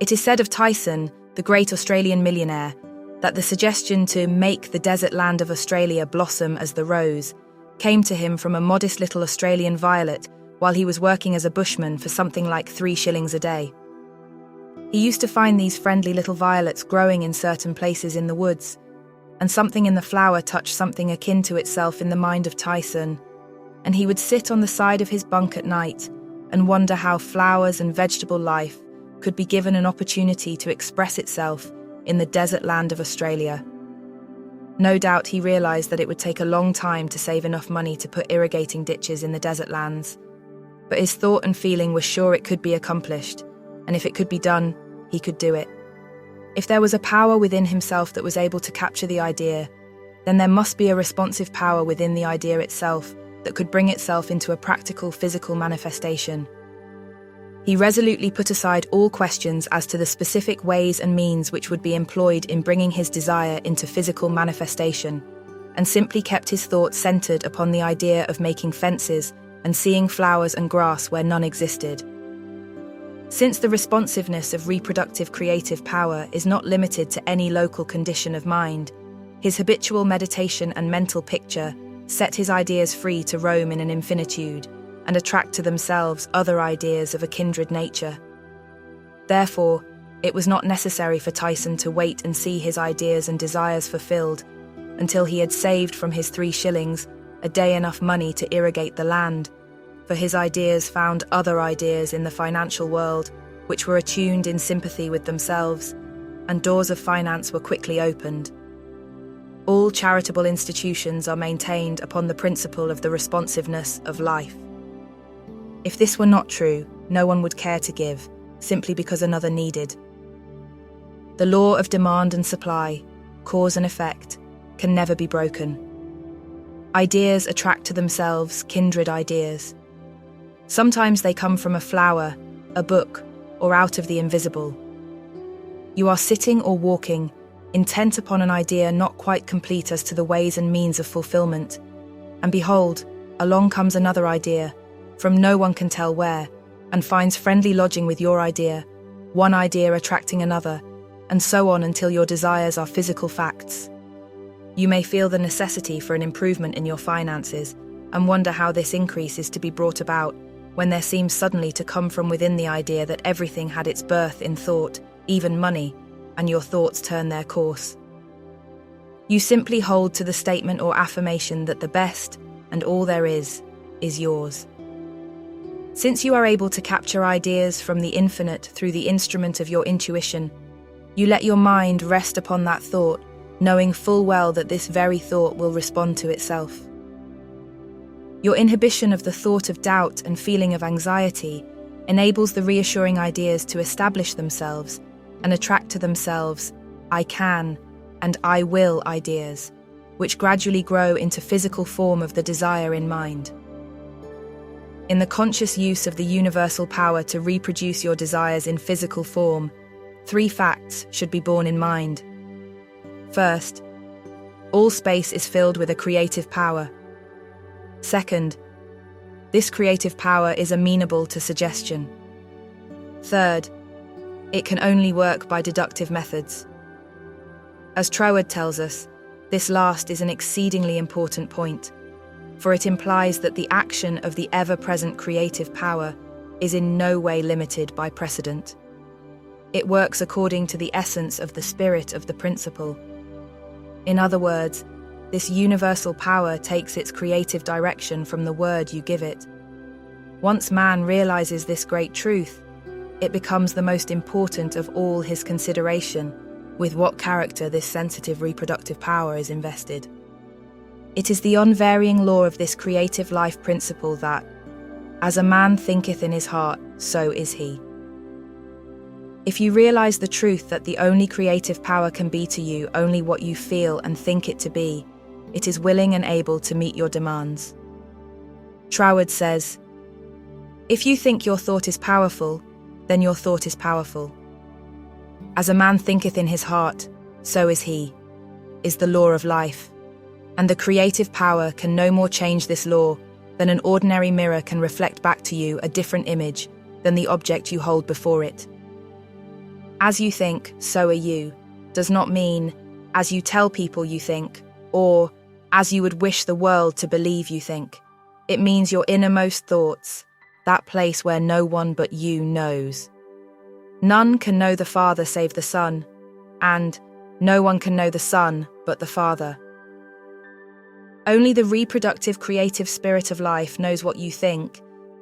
It is said of Tyson, the great Australian millionaire, that the suggestion to make the desert land of Australia blossom as the rose came to him from a modest little Australian violet while he was working as a bushman for something like 3 shillings a day. He used to find these friendly little violets growing in certain places in the woods, and something in the flower touched something akin to itself in the mind of Tyson, and he would sit on the side of his bunk at night and wonder how flowers and vegetable life could be given an opportunity to express itself in the desert land of Australia. No doubt he realized that it would take a long time to save enough money to put irrigating ditches in the desert lands, but his thought and feeling was sure it could be accomplished, and if it could be done, he could do it. If there was a power within himself that was able to capture the idea, then there must be a responsive power within the idea itself that could bring itself into a practical physical manifestation. He resolutely put aside all questions as to the specific ways and means which would be employed in bringing his desire into physical manifestation, and simply kept his thoughts centered upon the idea of making fences and seeing flowers and grass where none existed. Since the responsiveness of reproductive creative power is not limited to any local condition of mind, his habitual meditation and mental picture set his ideas free to roam in an infinitude and attract to themselves other ideas of a kindred nature. Therefore, it was not necessary for Tyson to wait and see his ideas and desires fulfilled until he had saved from his 3 shillings a day enough money to irrigate the land, for his ideas found other ideas in the financial world which were attuned in sympathy with themselves, and doors of finance were quickly opened. All charitable institutions are maintained upon the principle of the responsiveness of life. If this were not true, no one would care to give, simply because another needed. The law of demand and supply, cause and effect, can never be broken. Ideas attract to themselves kindred ideas. Sometimes they come from a flower, a book, or out of the invisible. You are sitting or walking, intent upon an idea not quite complete as to the ways and means of fulfillment, and behold, along comes another idea, from no one can tell where, and finds friendly lodging with your idea, one idea attracting another, and so on until your desires are physical facts. You may feel the necessity for an improvement in your finances, and wonder how this increase is to be brought about, when there seems suddenly to come from within the idea that everything had its birth in thought, even money, and your thoughts turn their course. You simply hold to the statement or affirmation that the best, and all there is yours. Since you are able to capture ideas from the infinite through the instrument of your intuition, you let your mind rest upon that thought, knowing full well that this very thought will respond to itself. Your inhibition of the thought of doubt and feeling of anxiety enables the reassuring ideas to establish themselves and attract to themselves "I can" and "I will" ideas, which gradually grow into physical form of the desire in mind. In the conscious use of the universal power to reproduce your desires in physical form, 3 facts should be borne in mind. First, all space is filled with a creative power. Second, this creative power is amenable to suggestion. Third, it can only work by deductive methods. As Troward tells us, this last is an exceedingly important point, for it implies that the action of the ever-present creative power is in no way limited by precedent. It works according to the essence of the spirit of the principle. In other words, this universal power takes its creative direction from the word you give it. Once man realizes this great truth, it becomes the most important of all his consideration with what character this sensitive reproductive power is invested. It is the unvarying law of this creative life principle that, as a man thinketh in his heart, so is he. If you realize the truth that the only creative power can be to you only what you feel and think it to be, it is willing and able to meet your demands. Troward says, "If you think your thought is powerful, then your thought is powerful. As a man thinketh in his heart, so is he," is the law of life, and the creative power can no more change this law than an ordinary mirror can reflect back to you a different image than the object you hold before it. As you think, so are you, does not mean as you tell people you think, or as you would wish the world to believe you think. It means your innermost thoughts, that place where no one but you knows. None can know the Father save the Son, and no one can know the Son but the Father. Only the reproductive creative spirit of life knows what you think,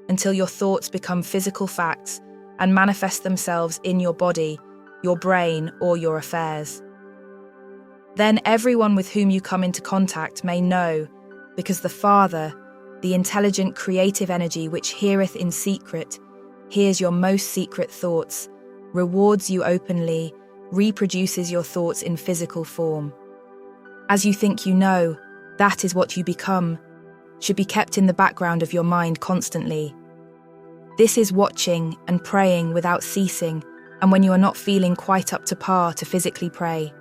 until your thoughts become physical facts and manifest themselves in your body, your brain, or your affairs. Then everyone with whom you come into contact may know, because the Father, the intelligent creative energy which heareth in secret, hears your most secret thoughts, rewards you openly, reproduces your thoughts in physical form. As you think you know, that is what you become, should be kept in the background of your mind constantly. This is watching and praying without ceasing, and when you are not feeling quite up to par to physically pray.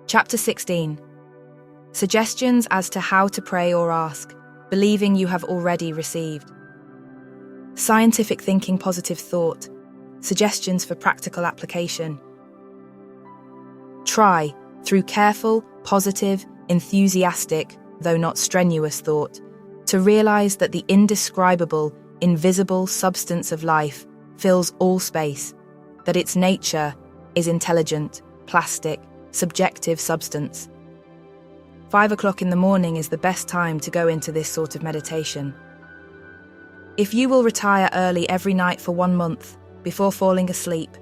Chapter 16. Suggestions as to how to pray or ask, believing you have already received. Scientific thinking, positive thought. Suggestions for practical application. Try, through careful, positive, enthusiastic, though not strenuous thought, to realize that the indescribable, invisible substance of life fills all space, that its nature is intelligent, plastic, subjective substance. 5 o'clock in the morning is the best time to go into this sort of meditation. If you will retire early every night for 1 month, before falling asleep,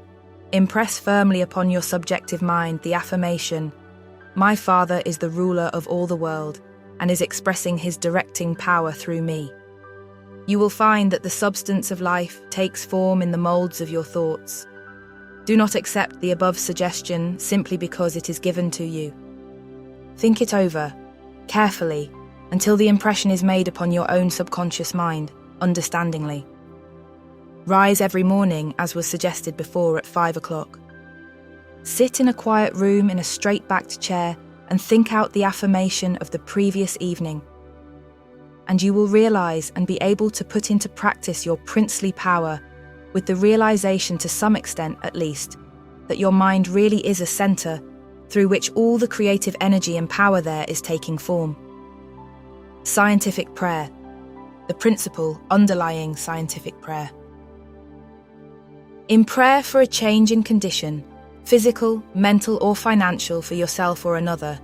impress firmly upon your subjective mind the affirmation, "My Father is the ruler of all the world and is expressing his directing power through me." You will find that the substance of life takes form in the molds of your thoughts. Do not accept the above suggestion simply because it is given to you. Think it over, carefully, until the impression is made upon your own subconscious mind, understandingly. Rise every morning, as was suggested before, at 5 o'clock. Sit in a quiet room in a straight-backed chair and think out the affirmation of the previous evening. And you will realize and be able to put into practice your princely power with the realization, to some extent at least, that your mind really is a center through which all the creative energy and power there is taking form. Scientific prayer. The principle underlying scientific prayer. In prayer for a change in condition, physical, mental or financial for yourself or another,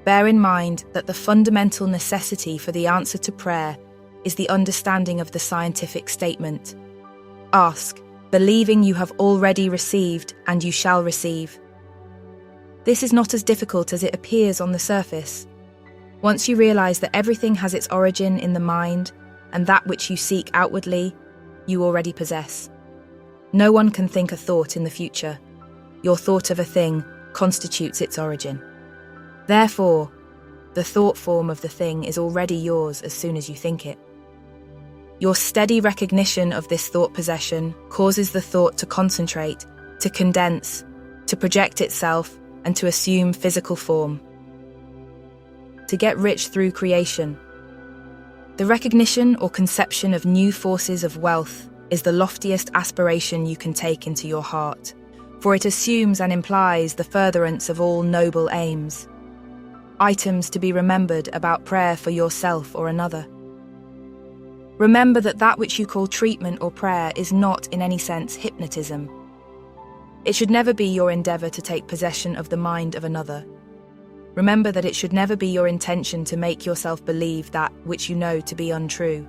bear in mind that the fundamental necessity for the answer to prayer is the understanding of the scientific statement. Ask, believing you have already received and you shall receive. This is not as difficult as it appears on the surface. Once you realize that everything has its origin in the mind, and that which you seek outwardly, you already possess. No one can think a thought in the future. Your thought of a thing constitutes its origin. Therefore, the thought form of the thing is already yours as soon as you think it. Your steady recognition of this thought possession causes the thought to concentrate, to condense, to project itself, and to assume physical form. To get rich through creation. The recognition or conception of new forces of wealth is the loftiest aspiration you can take into your heart, for it assumes and implies the furtherance of all noble aims. Items to be remembered about prayer for yourself or another. Remember that which you call treatment or prayer is not in any sense hypnotism. It should never be your endeavor to take possession of the mind of another. Remember that it should never be your intention to make yourself believe that which you know to be untrue.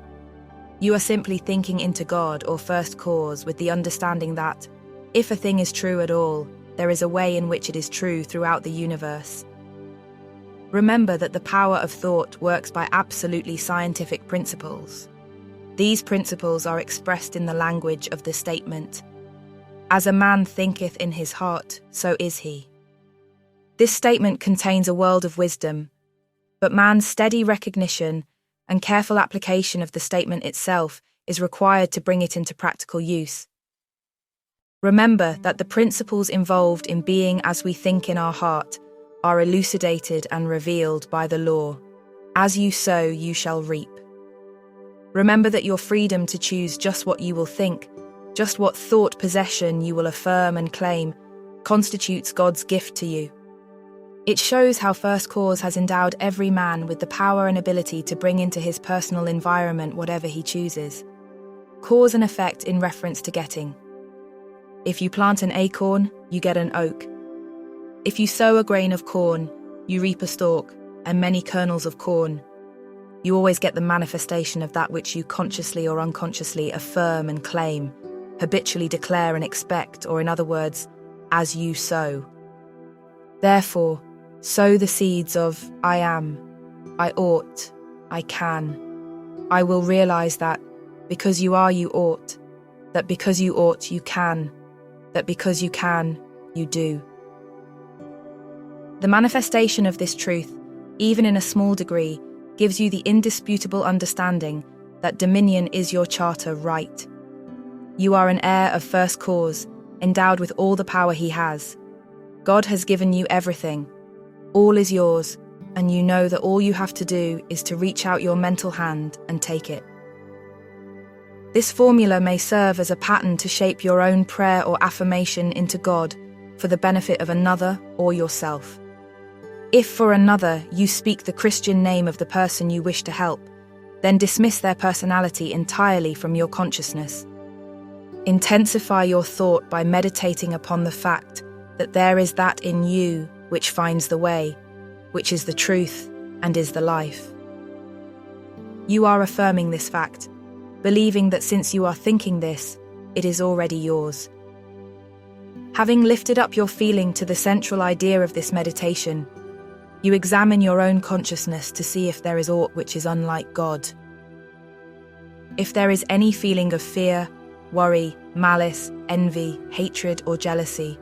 You are simply thinking into God or first cause with the understanding that, if a thing is true at all, there is a way in which it is true throughout the universe. Remember that the power of thought works by absolutely scientific principles. These principles are expressed in the language of the statement, "As a man thinketh in his heart, so is he." This statement contains a world of wisdom, but man's steady recognition and careful application of the statement itself is required to bring it into practical use. Remember that the principles involved in being as we think in our heart are elucidated and revealed by the law. As you sow, you shall reap. Remember that your freedom to choose just what you will think, just what thought possession you will affirm and claim, constitutes God's gift to you. It shows how First Cause has endowed every man with the power and ability to bring into his personal environment whatever he chooses. Cause and effect in reference to getting. If you plant an acorn, you get an oak. If you sow a grain of corn, you reap a stalk and many kernels of corn. You always get the manifestation of that which you consciously or unconsciously affirm and claim, habitually declare and expect, or in other words, as you sow. Therefore, sow the seeds of I am, I ought, I can. I will realize that, because you are you ought, that because you ought, you can, that because you can, you do. The manifestation of this truth, even in a small degree, gives you the indisputable understanding that dominion is your charter right. You are an heir of first cause, endowed with all the power he has. God has given you everything. All is yours, and you know that all you have to do is to reach out your mental hand and take it. This formula may serve as a pattern to shape your own prayer or affirmation into God for the benefit of another or yourself. If for another you speak the Christian name of the person you wish to help, then dismiss their personality entirely from your consciousness. Intensify your thought by meditating upon the fact that there is that in you which finds the way, which is the truth and is the life. You are affirming this fact, believing that since you are thinking this, it is already yours. Having lifted up your feeling to the central idea of this meditation, you examine your own consciousness to see if there is aught which is unlike God. If there is any feeling of fear, worry, malice, envy, hatred, or jealousy,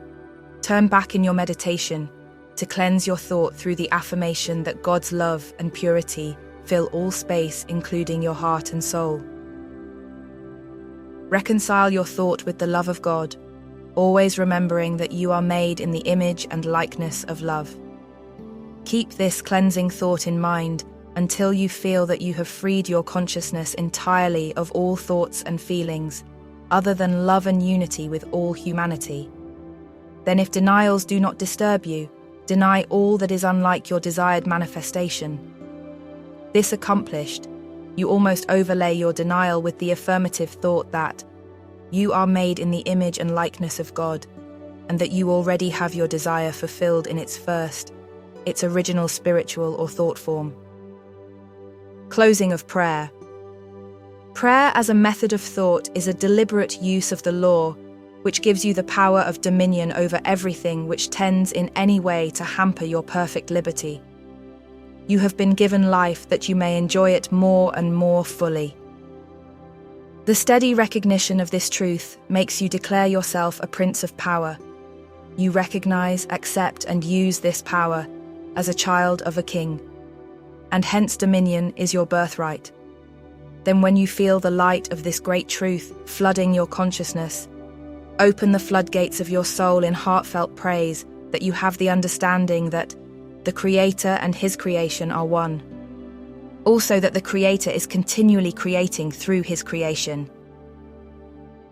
turn back in your meditation to cleanse your thought through the affirmation that God's love and purity fill all space, including your heart and soul. Reconcile your thought with the love of God, always remembering that you are made in the image and likeness of love. Keep this cleansing thought in mind until you feel that you have freed your consciousness entirely of all thoughts and feelings, other than love and unity with all humanity. Then if denials do not disturb you, deny all that is unlike your desired manifestation. This accomplished, you almost overlay your denial with the affirmative thought that you are made in the image and likeness of God, and that you already have your desire fulfilled in its original spiritual or thought form. Closing of prayer. Prayer as a method of thought is a deliberate use of the law, which gives you the power of dominion over everything which tends in any way to hamper your perfect liberty. You have been given life that you may enjoy it more and more fully. The steady recognition of this truth makes you declare yourself a prince of power. You recognize, accept, and use this power as a child of a king, and hence dominion is your birthright. Then when you feel the light of this great truth flooding your consciousness, open the floodgates of your soul in heartfelt praise that you have the understanding that the Creator and His creation are one. Also that the Creator is continually creating through His creation.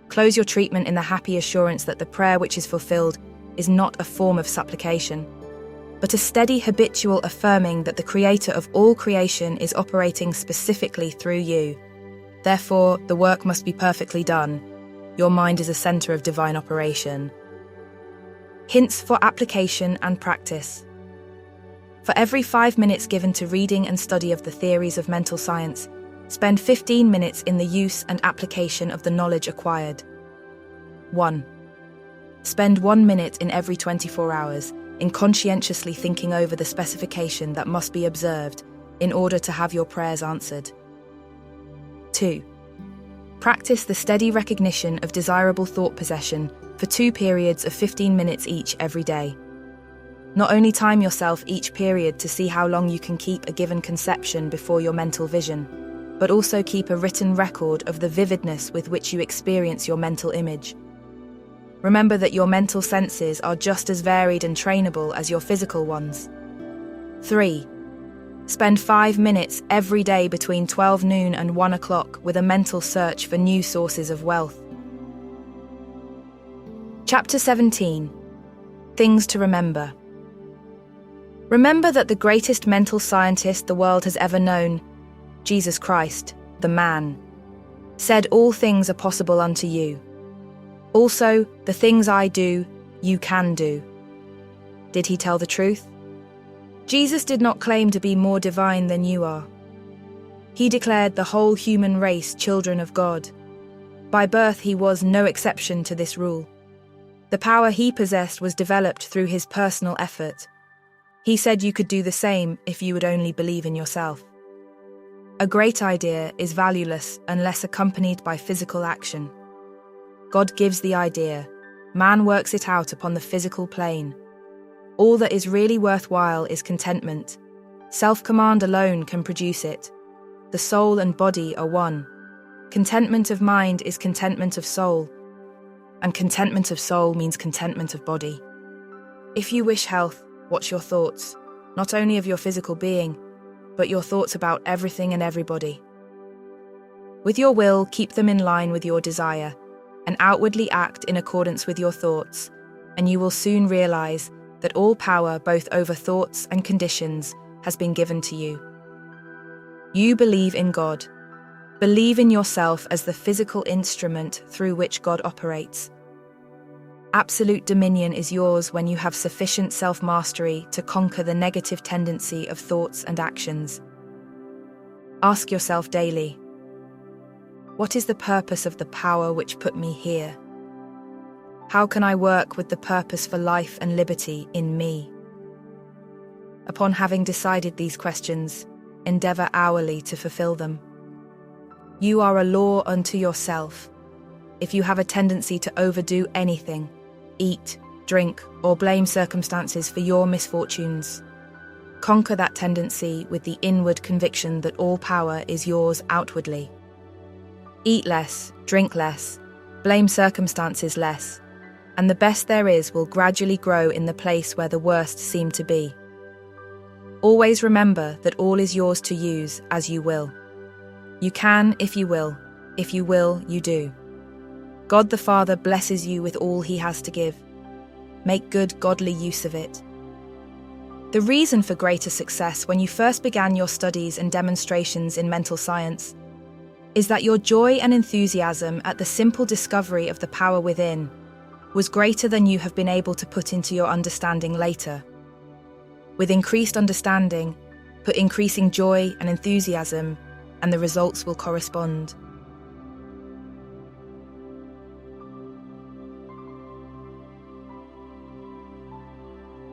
Close your treatment in the happy assurance that the prayer which is fulfilled is not a form of supplication, but a steady habitual affirming that the Creator of all creation is operating specifically through you. Therefore, the work must be perfectly done. Your mind is a center of divine operation. Hints for application and practice. For every 5 minutes given to reading and study of the theories of mental science, spend 15 minutes in the use and application of the knowledge acquired. 1. Spend 1 minute in every 24 hours in conscientiously thinking over the specification that must be observed in order to have your prayers answered. 2. Practice the steady recognition of desirable thought possession for 2 periods of 15 minutes each every day. Not only time yourself each period to see how long you can keep a given conception before your mental vision, but also keep a written record of the vividness with which you experience your mental image. Remember that your mental senses are just as varied and trainable as your physical ones. 3. Spend 5 minutes every day between 12 noon and 1 o'clock with a mental search for new sources of wealth. Chapter 17. Things to remember. Remember that the greatest mental scientist the world has ever known, Jesus Christ, the man, said all things are possible unto you. Also, the things I do, you can do. Did he tell the truth? Jesus did not claim to be more divine than you are. He declared the whole human race children of God. By birth, he was no exception to this rule. The power he possessed was developed through his personal effort. He said you could do the same if you would only believe in yourself. A great idea is valueless unless accompanied by physical action. God gives the idea. Man works it out upon the physical plane. All that is really worthwhile is contentment. Self-command alone can produce it. The soul and body are one. Contentment of mind is contentment of soul, and contentment of soul means contentment of body. If you wish health, watch your thoughts, not only of your physical being, but your thoughts about everything and everybody. With your will, keep them in line with your desire, and outwardly act in accordance with your thoughts, and you will soon realize that all power, both over thoughts and conditions, has been given to you. You believe in God. Believe in yourself as the physical instrument through which God operates. Absolute dominion is yours when you have sufficient self-mastery to conquer the negative tendency of thoughts and actions. Ask yourself daily, what is the purpose of the power which put me here? How can I work with the purpose for life and liberty in me? Upon having decided these questions, endeavor hourly to fulfill them. You are a law unto yourself. If you have a tendency to overdo anything, eat, drink, or blame circumstances for your misfortunes, conquer that tendency with the inward conviction that all power is yours outwardly. Eat less, drink less, blame circumstances less, and the best there is will gradually grow in the place where the worst seem to be. Always remember that all is yours to use as you will. You can if you will. If you will, you do. God the Father blesses you with all he has to give. Make good godly use of it. The reason for greater success when you first began your studies and demonstrations in mental science is that your joy and enthusiasm at the simple discovery of the power within was greater than you have been able to put into your understanding later. With increased understanding, put increasing joy and enthusiasm, and the results will correspond.